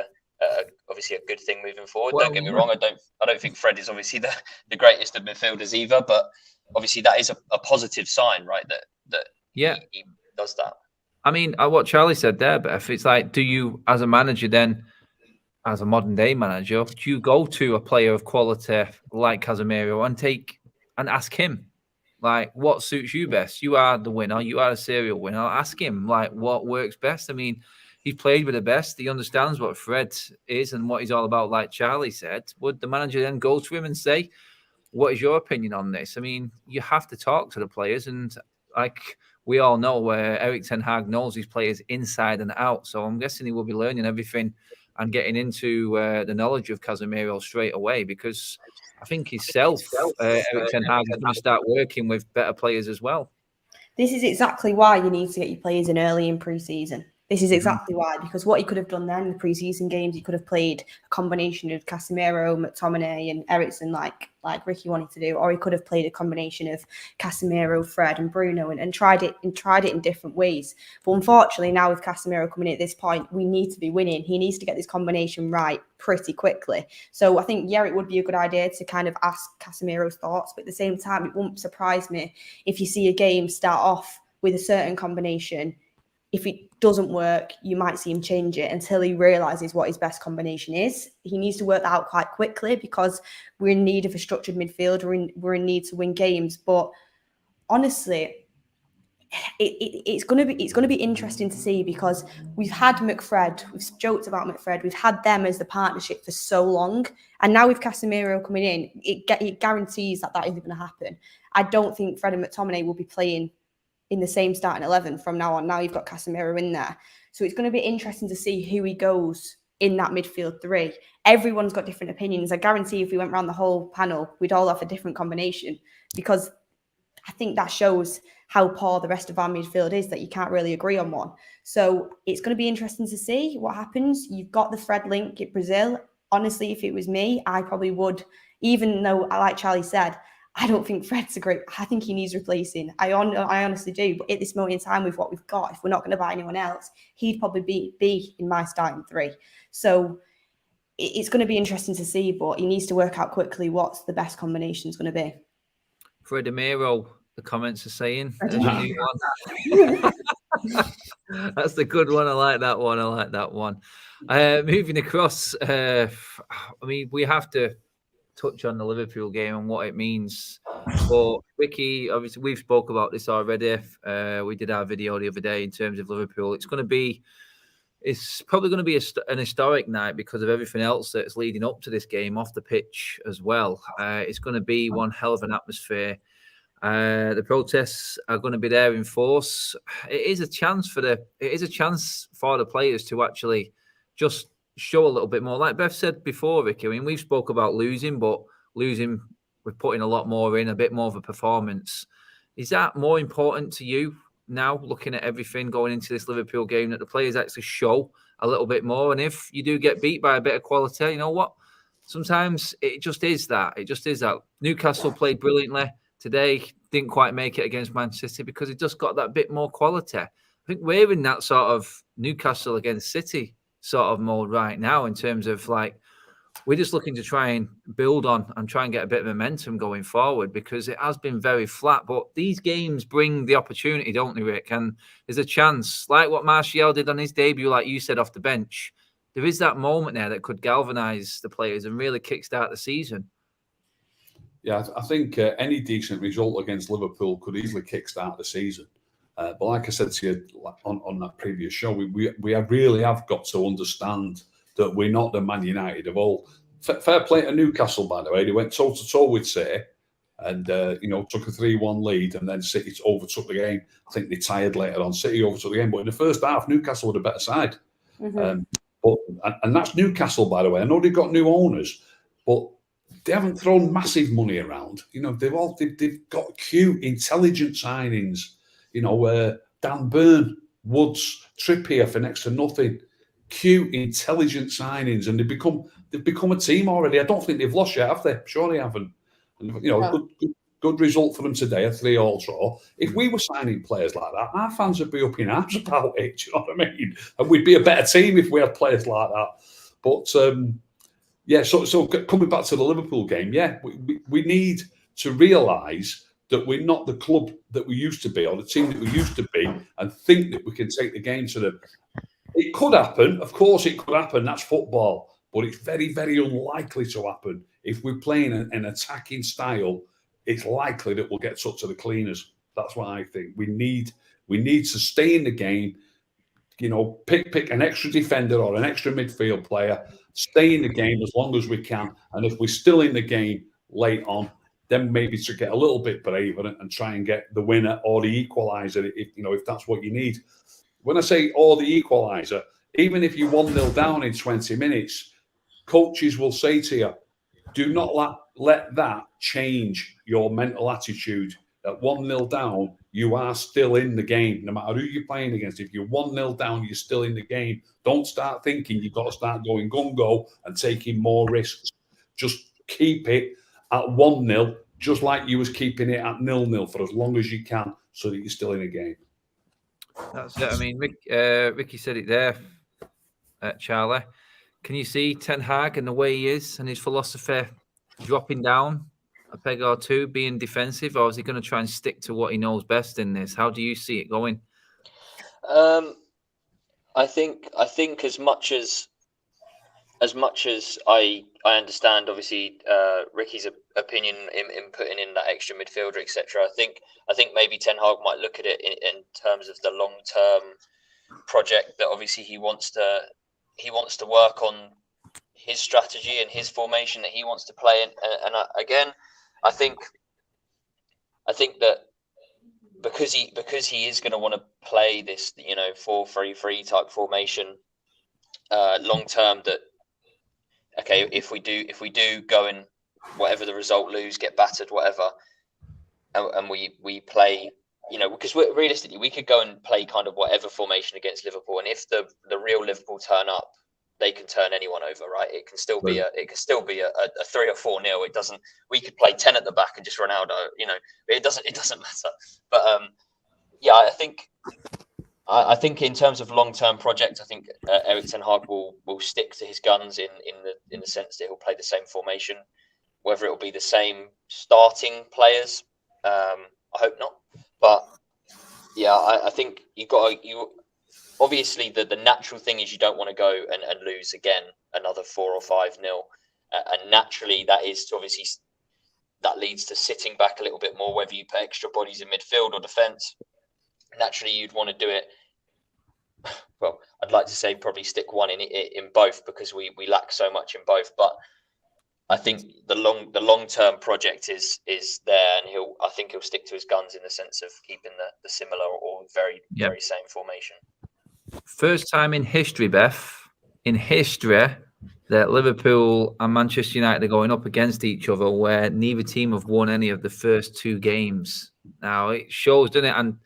obviously a good thing moving forward. Well, don't get me wrong, I don't think Fred is obviously the greatest of midfielders either, but obviously that is a positive sign, right? That he does that. I mean, what Charlie said there, Beth, it's like, do you, as a manager then, as a modern day manager, do you go to a player of quality like Casemiro and ask him, like, what suits you best? You are the winner. You are a serial winner. Ask him, like, what works best. I mean, he's played with the best. He understands what Fred is and what he's all about, like Charlie said. Would the manager then go to him and say, what is your opinion on this? I mean, you have to talk to the players, and like we all know where Erik ten Hag knows his players inside and out. So I'm guessing he will be learning everything and getting into the knowledge of Casemiro straight away, because I think himself, Erik ten Hag, is going to start working with better players as well. This is exactly why you need to get your players in early in pre-season, This is exactly why, because what he could have done then in the pre-season games, he could have played a combination of Casemiro, McTominay and Eriksen like Ricky wanted to do, or he could have played a combination of Casemiro, Fred and Bruno and tried it in different ways. But unfortunately now with Casemiro coming in at this point, we need to be winning. He needs to get this combination right pretty quickly. So I think, yeah, it would be a good idea to kind of ask Casemiro's thoughts, but at the same time, it won't surprise me if you see a game start off with a certain combination. If it doesn't work, you might see him change it until he realises what his best combination is. He needs to work that out quite quickly because we're in need of a structured midfield. We're in need to win games. But honestly, it's going to be interesting to see, because we've had McFred, we've joked about McFred, we've had them as the partnership for so long, and now with Casemiro coming in, it guarantees that isn't going to happen. I don't think Fred and McTominay will be playing in the same starting 11 from now on. Now you've got Casemiro in there. So it's going to be interesting to see who he goes in that midfield three. Everyone's got different opinions. I guarantee if we went around the whole panel, we'd all have a different combination, because I think that shows how poor the rest of our midfield is, that you can't really agree on one. So it's going to be interesting to see what happens. You've got the Fred link at Brazil. Honestly, if it was me, I probably would, even though, like Charlie said, I don't think Fred's a great. I think he needs replacing. I honestly do. But at this moment in time, with what we've got, if we're not going to buy anyone else, he'd probably be in my starting three. So it's going to be interesting to see. But he needs to work out quickly what's the best combination is going to be. Fredemiro, the comments are saying. That's the good one. I like that one. Moving across, I mean, we have to touch on the Liverpool game and what it means. But Ricky, obviously, we've spoke about this already. We did our video the other day in terms of Liverpool. It's probably going to be an historic night because of everything else that's leading up to this game off the pitch as well. It's going to be one hell of an atmosphere. The protests are going to be there in force. It is a chance for the players to actually just show a little bit more. Like Beth said before, Ricky, I mean, we've spoke about losing, but losing, we're putting a lot more in, a bit more of a performance. Is that more important to you now, looking at everything going into this Liverpool game, that the players actually show a little bit more? And if you do get beat by a bit of quality, you know what? Sometimes it just is that. Newcastle played brilliantly today, didn't quite make it against Man City because it just got that bit more quality. I think we're in that sort of Newcastle against City sort of mode right now, in terms of like, we're just looking to try and build on and try and get a bit of momentum going forward, because it has been very flat. But these games bring the opportunity, don't they, Rick? And there's a chance, like what Martial did on his debut, like you said, off the bench. There is that moment there that could galvanise the players and really kickstart the season. Yeah, I think any decent result against Liverpool could easily kickstart the season. But like I said to you on that previous show, we really have got to understand that we're not the Man United of old. Fair play to Newcastle, by the way. They went toe-to-toe with City and, took a 3-1 lead, and then City overtook the game. I think they tired later on. City overtook the game. But in the first half, Newcastle were the better side. Mm-hmm. And that's Newcastle, by the way. I know they've got new owners, but they haven't thrown massive money around. They've got cute, intelligent signings. Dan Burn, Woods, Trippier for next to nothing. Cute, intelligent signings, and they've become a team already. I don't think they've lost yet, have they? Sure they haven't. And good result for them today, a 3-3 draw. If we were signing players like that, our fans would be up in arms about it. Do you know what I mean? And we'd be a better team if we had players like that. But so coming back to the Liverpool game, we need to realise that we're not the club that we used to be, or the team that we used to be, and think that we can take the game to them. It could happen. Of course it could happen. That's football. But it's very, very unlikely to happen. If we're playing an attacking style, it's likely that we'll get took to the cleaners. That's what I think. We need to stay in the game, pick an extra defender or an extra midfield player, stay in the game as long as we can. And if we're still in the game late on, then maybe to get a little bit braver and try and get the winner or the equaliser, if that's what you need. When I say or the equaliser, even if you're 1-0 down in 20 minutes, coaches will say to you, do not let that change your mental attitude. At 1-0 down, you are still in the game, no matter who you're playing against. If you're 1-0 down, you're still in the game. Don't start thinking you've got to start going gung-go and taking more risks. Just keep it at 1-0, just like you was keeping it at 0-0 for as long as you can, so that you're still in a game. That's it. I mean, Ricky said it there, Charlie. Can you see Ten Hag and the way he is and his philosophy dropping down a peg or two, being defensive, or is he going to try and stick to what he knows best in this? How do you see it going? I think as much as I understand, obviously, Ricky's opinion in putting in that extra midfielder, etc. I think maybe Ten Hag might look at it in terms of the long term project that obviously he wants to work on his strategy and his formation that he wants to play in. And I think that because he is going to want to play this 4-3-3 type formation long term, that okay, if we do go in whatever the result, lose, get battered, whatever, and we play, because realistically we could go and play kind of whatever formation against Liverpool, and if the real Liverpool turn up, they can turn anyone over, right? It can still be a 3 or 4-0. It doesn't. We could play 10 at the back and just Ronaldo. It doesn't matter. But I think in terms of long-term project, I think Erik ten Hag will stick to his guns in the sense that he'll play the same formation. Whether it will be the same starting players, I hope not. But yeah, I think obviously the natural thing is you don't want to go and lose again another 4 or 5-0, and naturally that leads to sitting back a little bit more, whether you put extra bodies in midfield or defence. Naturally you'd want to do it. Well, I'd like to say probably stick one in both, because we lack so much in both. But I think the long term project is there, and I think he'll stick to his guns in the sense of keeping the similar or very same formation. First time in history, Beth, that Liverpool and Manchester United are going up against each other where neither team have won any of the first 2 games. Now, it shows, doesn't it? And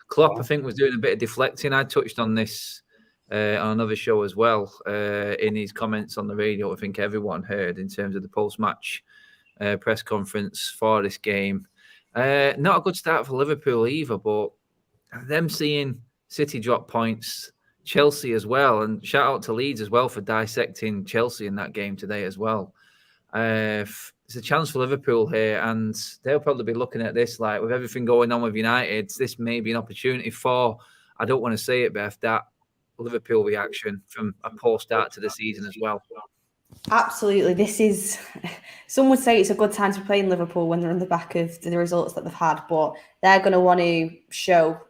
Klopp, I think, was doing a bit of deflecting. I touched on this on another show as well in his comments on the radio. I think everyone heard in terms of the post-match press conference for this game. Not a good start for Liverpool either, but them seeing City drop points, Chelsea as well, and shout out to Leeds as well for dissecting Chelsea in that game today as well. It's a chance for Liverpool here, and they'll probably be looking at this like, with everything going on with United, this may be an opportunity for, I don't want to say it, Beth, that Liverpool reaction from a poor start to the season as well. Absolutely. Some would say it's a good time to play in Liverpool when they're on the back of the results that they've had, but they're going to want to show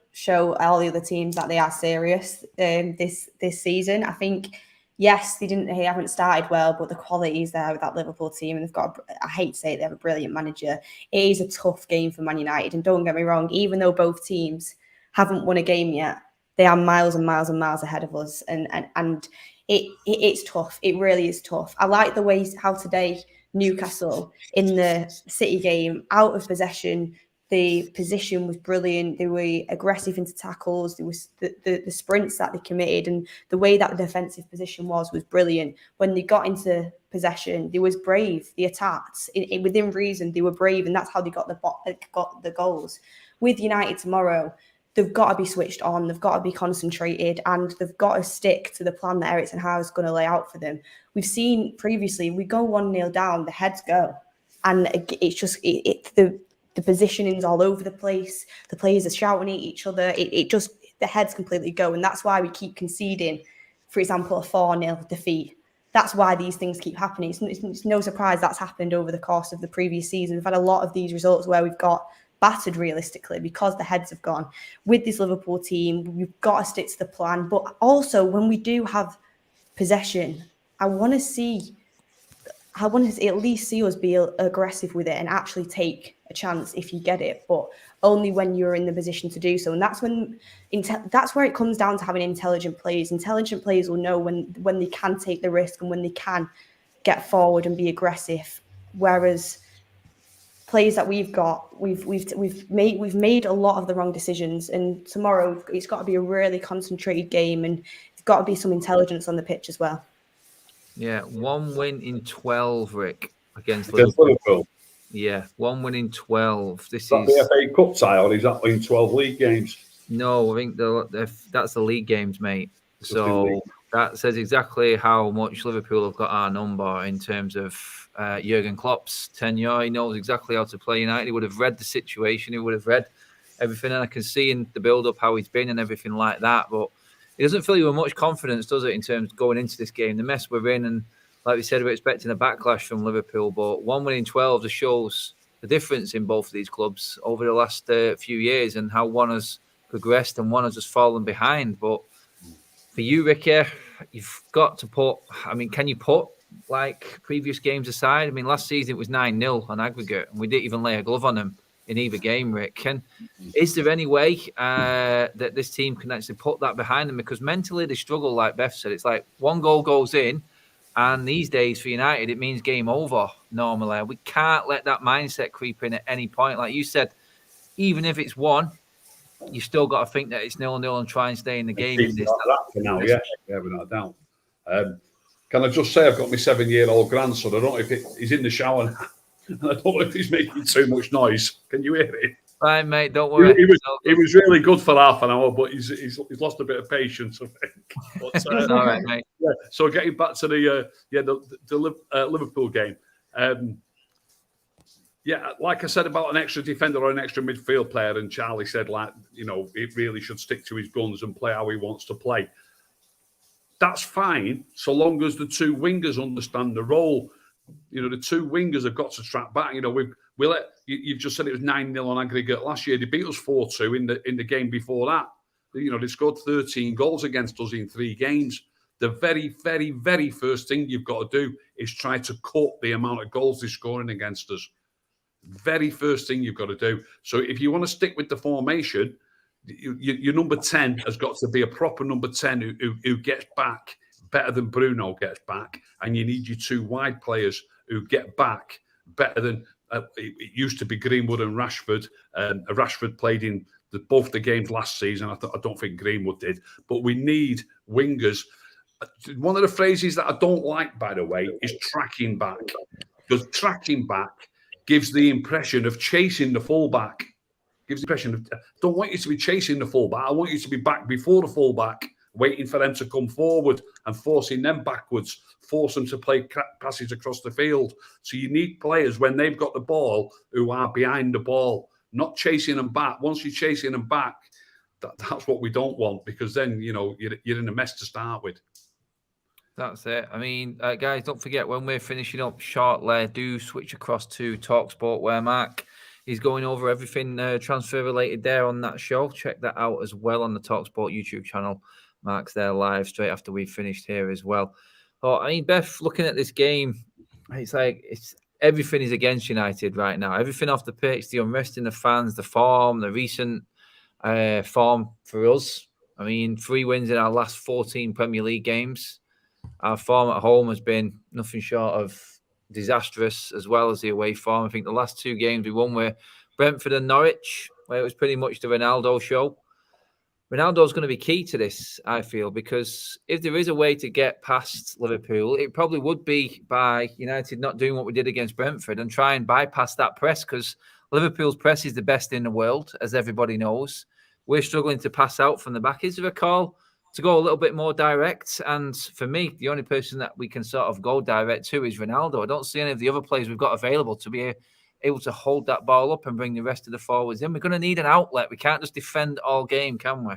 all the other teams that they are serious this season. I think, yes, they haven't started well, but the quality is there with that Liverpool team, and they've got, I hate to say it, they have a brilliant manager. It is a tough game for Man United, and don't get me wrong, even though both teams haven't won a game yet, they are miles and miles and miles ahead of us, and it's tough. It really is tough. I like the way how today Newcastle in the City game, out of possession, the position was brilliant. They were aggressive into tackles. There was the sprints that they committed, and the way that the defensive position was brilliant. When they got into possession, they was brave. They attacked within reason. They were brave, and that's how they got the goals. With United tomorrow, they've got to be switched on. They've got to be concentrated, and they've got to stick to the plan that Erik ten Hag is going to lay out for them. We've seen previously, we go 1-0 down, the heads go, and it's just the positioning's all over the place. The players are shouting at each other. The heads completely go. And that's why we keep conceding, for example, a 4-0 defeat. That's why these things keep happening. It's no surprise that's happened over the course of the previous season. We've had a lot of these results where we've got battered realistically because the heads have gone. With this Liverpool team, we've got to stick to the plan. But also, when we do have possession, I want to at least see us be aggressive with it and actually take a chance if you get it, but only when you're in the position to do so. And that's where it comes down to having intelligent players. Intelligent players will know when they can take the risk and when they can get forward and be aggressive. Whereas players that we've got, we've made a lot of the wrong decisions. And tomorrow it's got to be a really concentrated game, and it's got to be some intelligence on the pitch as well. Yeah, 1 win in 12, Rick, against Liverpool. Liverpool. Yeah, 1 win in 12. This Is that is the FA Cup tie, or is that in 12 league games? No, I think that's the league games, mate. So that says exactly how much Liverpool have got our number in terms of Jurgen Klopp's tenure. He knows exactly how to play United. He would have read the situation. He would have read everything. And I can see in the build-up how he's been and everything like that. But it doesn't fill you with much confidence, does it, in terms of going into this game? The mess we're in, and like we said, we're expecting a backlash from Liverpool. But 1 win in 12 just shows the difference in both of these clubs over the last few years, and how one has progressed and one has just fallen behind. But for you, Ricky, you've got to put, I mean, can you put like previous games aside? I mean, last season it was 9-0 on aggregate, and we didn't even lay a glove on them in either game, Rick. Is there any way that this team can actually put that behind them? Because mentally they struggle, like Beth said. It's like one goal goes in, and these days for United, it means game over normally. We can't let that mindset creep in at any point. Like you said, even if it's one, you still got to think that it's 0-0 and try and stay in the game. In this, that for now, yeah, without a doubt. Can I just say I've got my 7-year-old grandson. I don't know if he's in the shower now. I don't know if he's making too much noise. Can you hear it? Fine, mate. Don't worry. He was really good for half an hour, but he's lost a bit of patience, I think. But, all right, mate. Yeah, so getting back to the Liverpool game. Yeah, like I said about an extra defender or an extra midfield player, and Charlie said, like, he really should stick to his guns and play how he wants to play. That's fine, so long as the two wingers understand the role. The two wingers have got to track back. You've just said it was 9-0 on aggregate last year. They beat us 4-2 in the game before that. They scored 13 goals against us in 3 games. The very, very, very first thing you've got to do is try to cut the amount of goals they're scoring against us. Very first thing you've got to do. So if you want to stick with the formation, your number 10 has got to be a proper number 10 who gets back better than Bruno gets back, and you need your 2 wide players who get back better than it used to be Greenwood and Rashford. Rashford played in both the games last season. I don't think Greenwood did, but we need wingers. One of the phrases that I don't like, by the way, is tracking back, because tracking back gives the impression of chasing the fullback. Gives the impression of, I don't want you to be chasing the fullback. I want you to be back before the fullback, waiting for them to come forward and forcing them backwards, force them to play passes across the field. So you need players, when they've got the ball, who are behind the ball, not chasing them back. Once you're chasing them back, that's what we don't want, because then, you're in a mess to start with. That's it. I mean, guys, don't forget, when we're finishing up shortly, do switch across to TalkSport, where Mark is going over everything transfer related there on that show. Check that out as well on the TalkSport YouTube channel. Mark's there live straight after we've finished here as well. Oh, I mean, Beth, looking at this game, it's like everything is against United right now. Everything off the pitch, the unrest in the fans, the form, the recent form for us. I mean, 3 wins in our last 14 Premier League games. Our form at home has been nothing short of disastrous, as well as the away form. I think the last 2 games we won were Brentford and Norwich, where it was pretty much the Ronaldo show. Ronaldo's going to be key to this, I feel, because if there is a way to get past Liverpool, it probably would be by United not doing what we did against Brentford and try and bypass that press, because Liverpool's press is the best in the world, as everybody knows. We're struggling to pass out from the back. Is there a call to go a little bit more direct? And for me, the only person that we can sort of go direct to is Ronaldo. I don't see any of the other players we've got available to be able to hold that ball up and bring the rest of the forwards in. We're going to need an outlet. We can't just defend all game, can we?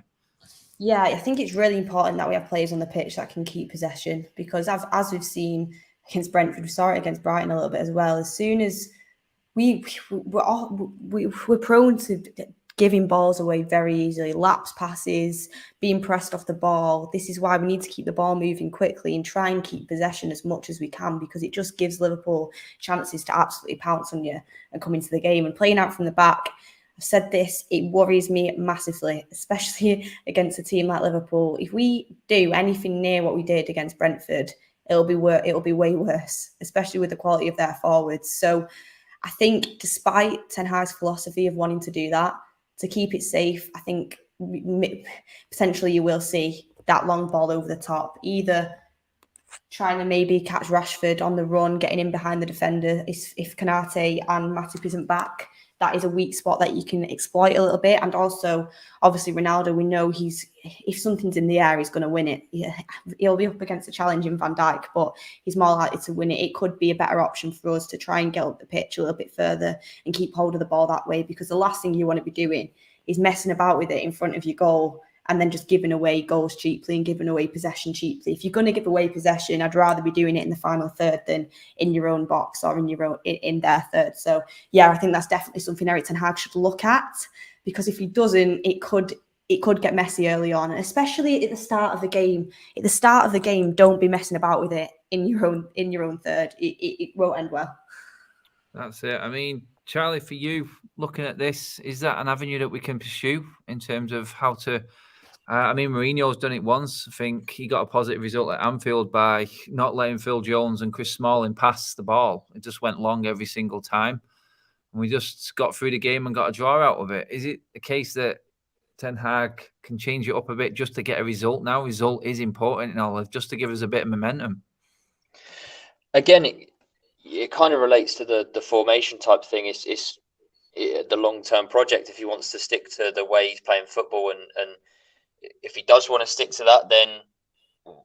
Yeah, I think it's really important that we have players on the pitch that can keep possession, because as we've seen against Brentford, we saw it against Brighton a little bit as well. As soon as we're prone to giving balls away very easily, lapse passes, being pressed off the ball. This is why we need to keep the ball moving quickly and try and keep possession as much as we can, because it just gives Liverpool chances to absolutely pounce on you and come into the game. And playing out from the back, I've said this, it worries me massively, especially against a team like Liverpool. If we do anything near what we did against Brentford, it'll be way worse, especially with the quality of their forwards. So I think despite Ten Hag's philosophy of wanting to do that, to keep it safe, I think potentially you will see that long ball over the top, either trying to maybe catch Rashford on the run, getting in behind the defender. If Konate and Matip isn't back, that is a weak spot that you can exploit a little bit. And also, obviously, Ronaldo, we know if something's in the air, he's going to win it. He'll be up against a challenge in Van Dijk, but he's more likely to win it. It could be a better option for us to try and get up the pitch a little bit further and keep hold of the ball that way, because the last thing you want to be doing is messing about with it in front of your goal and then just giving away goals cheaply and giving away possession cheaply. If you're going to give away possession, I'd rather be doing it in the final third than in your own box or in their third. So yeah, I think that's definitely something Erik ten Hag should look at, because if he doesn't, it could get messy early on, and especially at the start of the game. At the start of the game, don't be messing about with it in your own third. It won't end well. That's it. I mean, Charlie, for you, looking at this, is that an avenue that we can pursue in terms of how to? I mean, Mourinho's done it once. I think he got a positive result at Anfield by not letting Phil Jones and Chris Smalling pass the ball. It just went long every single time. And we just got through the game and got a draw out of it. Is it a case that Ten Hag can change it up a bit just to get a result now? Result is important in all, just to give us a bit of momentum. Again, it kind of relates to the formation type thing. It's the long-term project. If he wants to stick to the way he's playing football, and if he does want to stick to that, then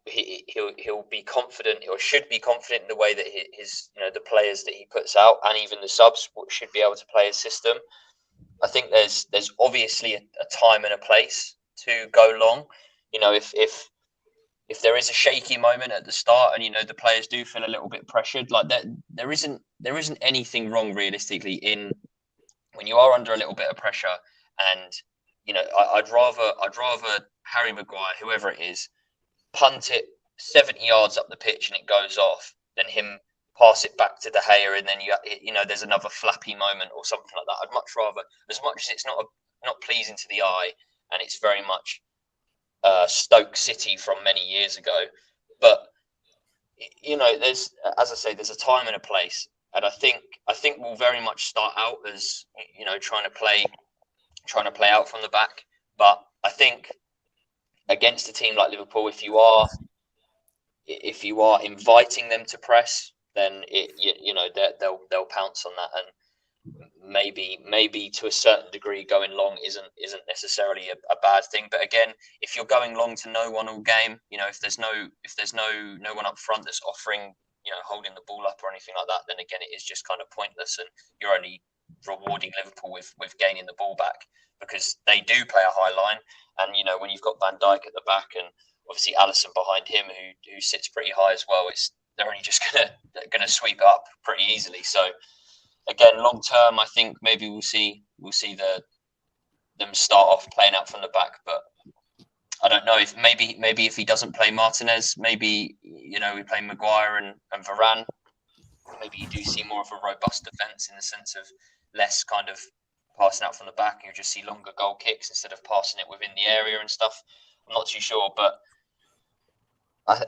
he'll be confident, or should be confident in the way that his the players that he puts out and even the subs should be able to play his system. I think there's obviously a time and a place to go long. If there is a shaky moment at the start and the players do feel a little bit pressured, like that, there isn't anything wrong realistically in when you are under a little bit of pressure. And I'd rather Harry Maguire, whoever it is, punt it 70 yards up the pitch and it goes off than him pass it back to De Gea and then there's another flappy moment or something like that. I'd much rather, as much as it's not pleasing to the eye and it's very much Stoke City from many years ago, but there's, as I say, there's a time and a place, and I think we'll very much start out as trying to play out from the back. But I think against a team like Liverpool, if you are inviting them to press, then they'll pounce on that, and maybe to a certain degree going long isn't necessarily a bad thing. But again, if you're going long to no one all game, if there's no one up front that's offering holding the ball up or anything like that, then again it is just kind of pointless, and you're only rewarding Liverpool with gaining the ball back, because they do play a high line. And when you've got Van Dijk at the back and obviously Alisson behind him who sits pretty high as well, they're only just gonna sweep it up pretty easily. So again, long term, I think maybe we'll see them start off playing out from the back, but I don't know if maybe if he doesn't play Martinez, maybe we play Maguire and Varane. Maybe you do see more of a robust defence in the sense of less kind of passing out from the back, and you just see longer goal kicks instead of passing it within the area and stuff. I'm not too sure, but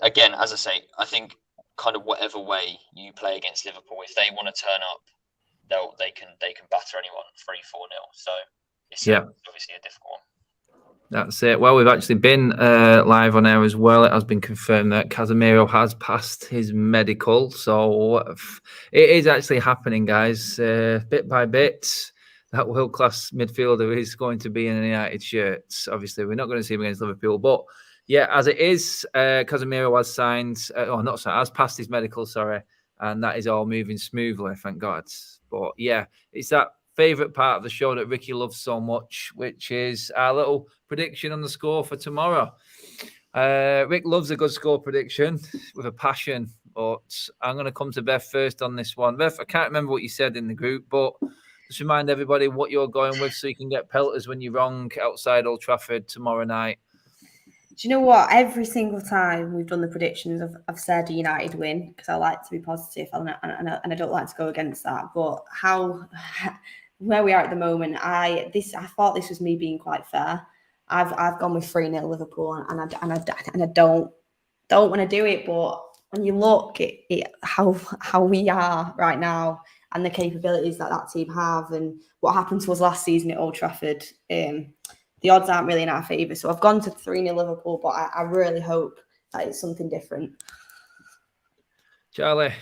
again, as I say, I think kind of whatever way you play against Liverpool, if they want to turn up, they can batter anyone 3-4-0. So it's obviously a difficult one. That's it. Well, we've actually been live on air as well. It has been confirmed that Casemiro has passed his medical. So it is actually happening, guys. Bit by bit, that world-class midfielder is going to be in a United shirt. Obviously, we're not going to see him against Liverpool. But yeah, as it is, Casemiro has has passed his medical, sorry. And that is all moving smoothly, thank God. But yeah, it's that favourite part of the show that Ricky loves so much, which is our little prediction on the score for tomorrow. Rick loves a good score prediction with a passion, but I'm going to come to Beth first on this one. Beth, I can't remember what you said in the group, but just remind everybody what you're going with so you can get pelters when you're wrong outside Old Trafford tomorrow night. Do you know what? Every single time we've done the predictions, I've said a United win, because I like to be positive and I don't like to go against that. But where we are at the moment, I thought this was me being quite fair. I've gone with 3-0 Liverpool, and I don't want to do it. But when you look at how we are right now, and the capabilities that team have, and what happened to us last season at Old Trafford, the odds aren't really in our favour. So I've gone to 3-0 Liverpool, but I really hope that it's something different. Charlie,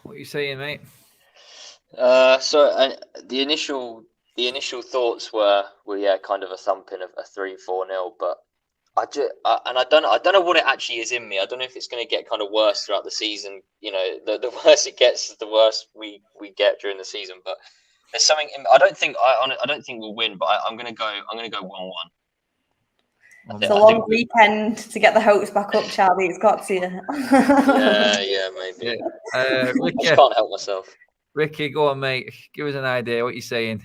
what are you saying, mate? So the initial thoughts were kind of a thumping of a 3-4-0, but I don't know what it actually is in me. I don't know if it's going to get kind of worse throughout the season. You know, the worse it gets, the worse we get during the season. But there's something. I don't think we'll win, but I'm going to go 1-1. It's a long weekend to get the hopes back up, Charlie. It's got to. Yeah, maybe. Yeah. Ricky, I just can't help myself. Ricky, go on, mate. Give us an idea. What you saying?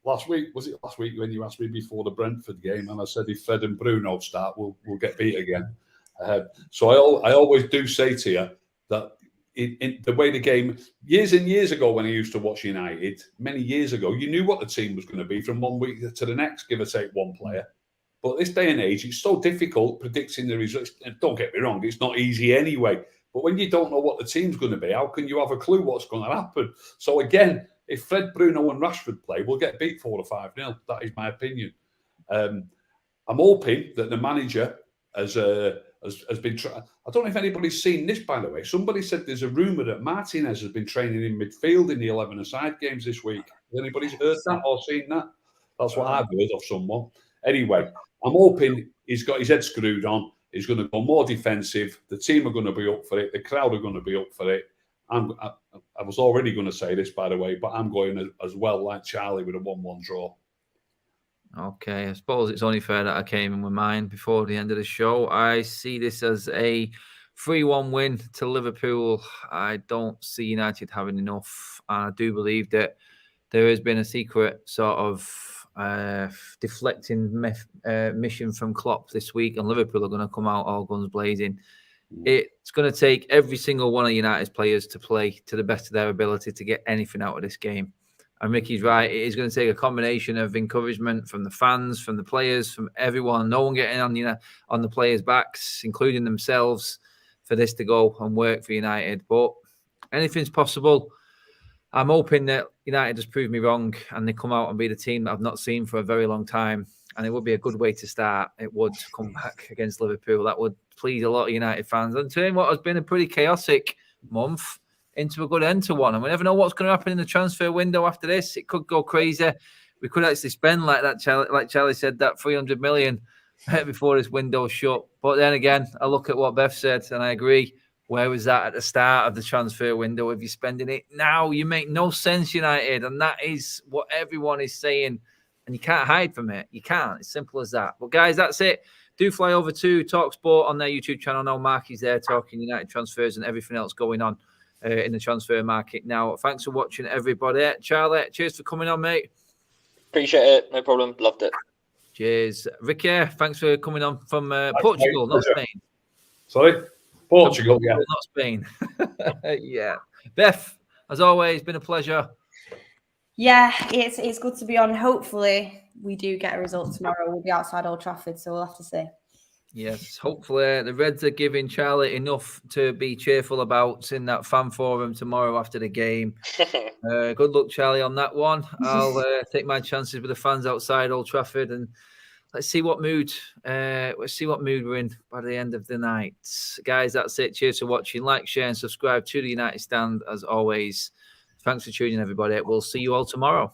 Last week when you asked me before the Brentford game, and I said if Fred and Bruno start, we'll get beat again. So I always do say to you that in the way the game, years and years ago when I used to watch United, many years ago, you knew what the team was going to be from one week to the next, give or take one player. But this day and age, it's so difficult predicting the results. Don't get me wrong, it's not easy anyway. But when you don't know what the team's going to be, how can you have a clue what's going to happen? So again, if Fred, Bruno and Rashford play, we'll get beat 4 or 5-0. That is my opinion. I'm hoping that the manager has been trying. I don't know if anybody's seen this, by the way. Somebody said there's a rumour that Martinez has been training in midfield in the 11-a-side games this week. Has anybody heard that or seen that? That's what I've heard of someone. Anyway, I'm hoping he's got his head screwed on. He's going to go more defensive. The team are going to be up for it. The crowd are going to be up for it. I was already going to say this, by the way, but I'm going as well like Charlie with a 1-1 draw. Okay, I suppose it's only fair that I came in with mine before the end of the show. I see this as a 3-1 win to Liverpool. I don't see United having enough. I do believe that there has been a secret sort of deflecting mission from Klopp this week, and Liverpool are going to come out all guns blazing. It's going to take every single one of United's players to play to the best of their ability to get anything out of this game. And Ricky's right. It is going to take a combination of encouragement from the fans, from the players, from everyone. No one getting on the players' backs, including themselves, for this to go and work for United. But anything's possible. I'm hoping that United has proved me wrong and they come out and be the team that I've not seen for a very long time. And it would be a good way to start. It would come back against Liverpool. That would please a lot of United fans and turn what has been a pretty chaotic month into a good end to one. And we never know what's going to happen in the transfer window after this. It could go crazy. We could actually spend like Charlie said, that 300 million before this window shut. But then again, I look at what Beth said and I agree. Where was that at the start of the transfer window? If you're spending it now, you make no sense, United. And that is what everyone is saying. And you can't hide from it. You can't. It's simple as that. But guys, that's it. Do fly over to TalkSport on their YouTube channel. Now Mark is there talking United transfers and everything else going on in the transfer market now. Thanks for watching, everybody. Charlie, cheers for coming on, mate. Appreciate it. No problem. Loved it. Cheers. Ricky, thanks for coming on from Portugal, not Spain. Sorry? Portugal, yeah. Not Spain. Yeah. Beth, as always, been a pleasure. Yeah, it's good to be on. Hopefully, we do get a result tomorrow. We'll be outside Old Trafford, so we'll have to see. Yes, hopefully the Reds are giving Charlie enough to be cheerful about in that fan forum tomorrow after the game. Good luck, Charlie, on that one. I'll take my chances with the fans outside Old Trafford, and let's see what mood we're in by the end of the night. Guys, that's it. Cheers for watching. Like, share, and subscribe to the United Stand as always. Thanks for tuning in, everybody. We'll see you all tomorrow.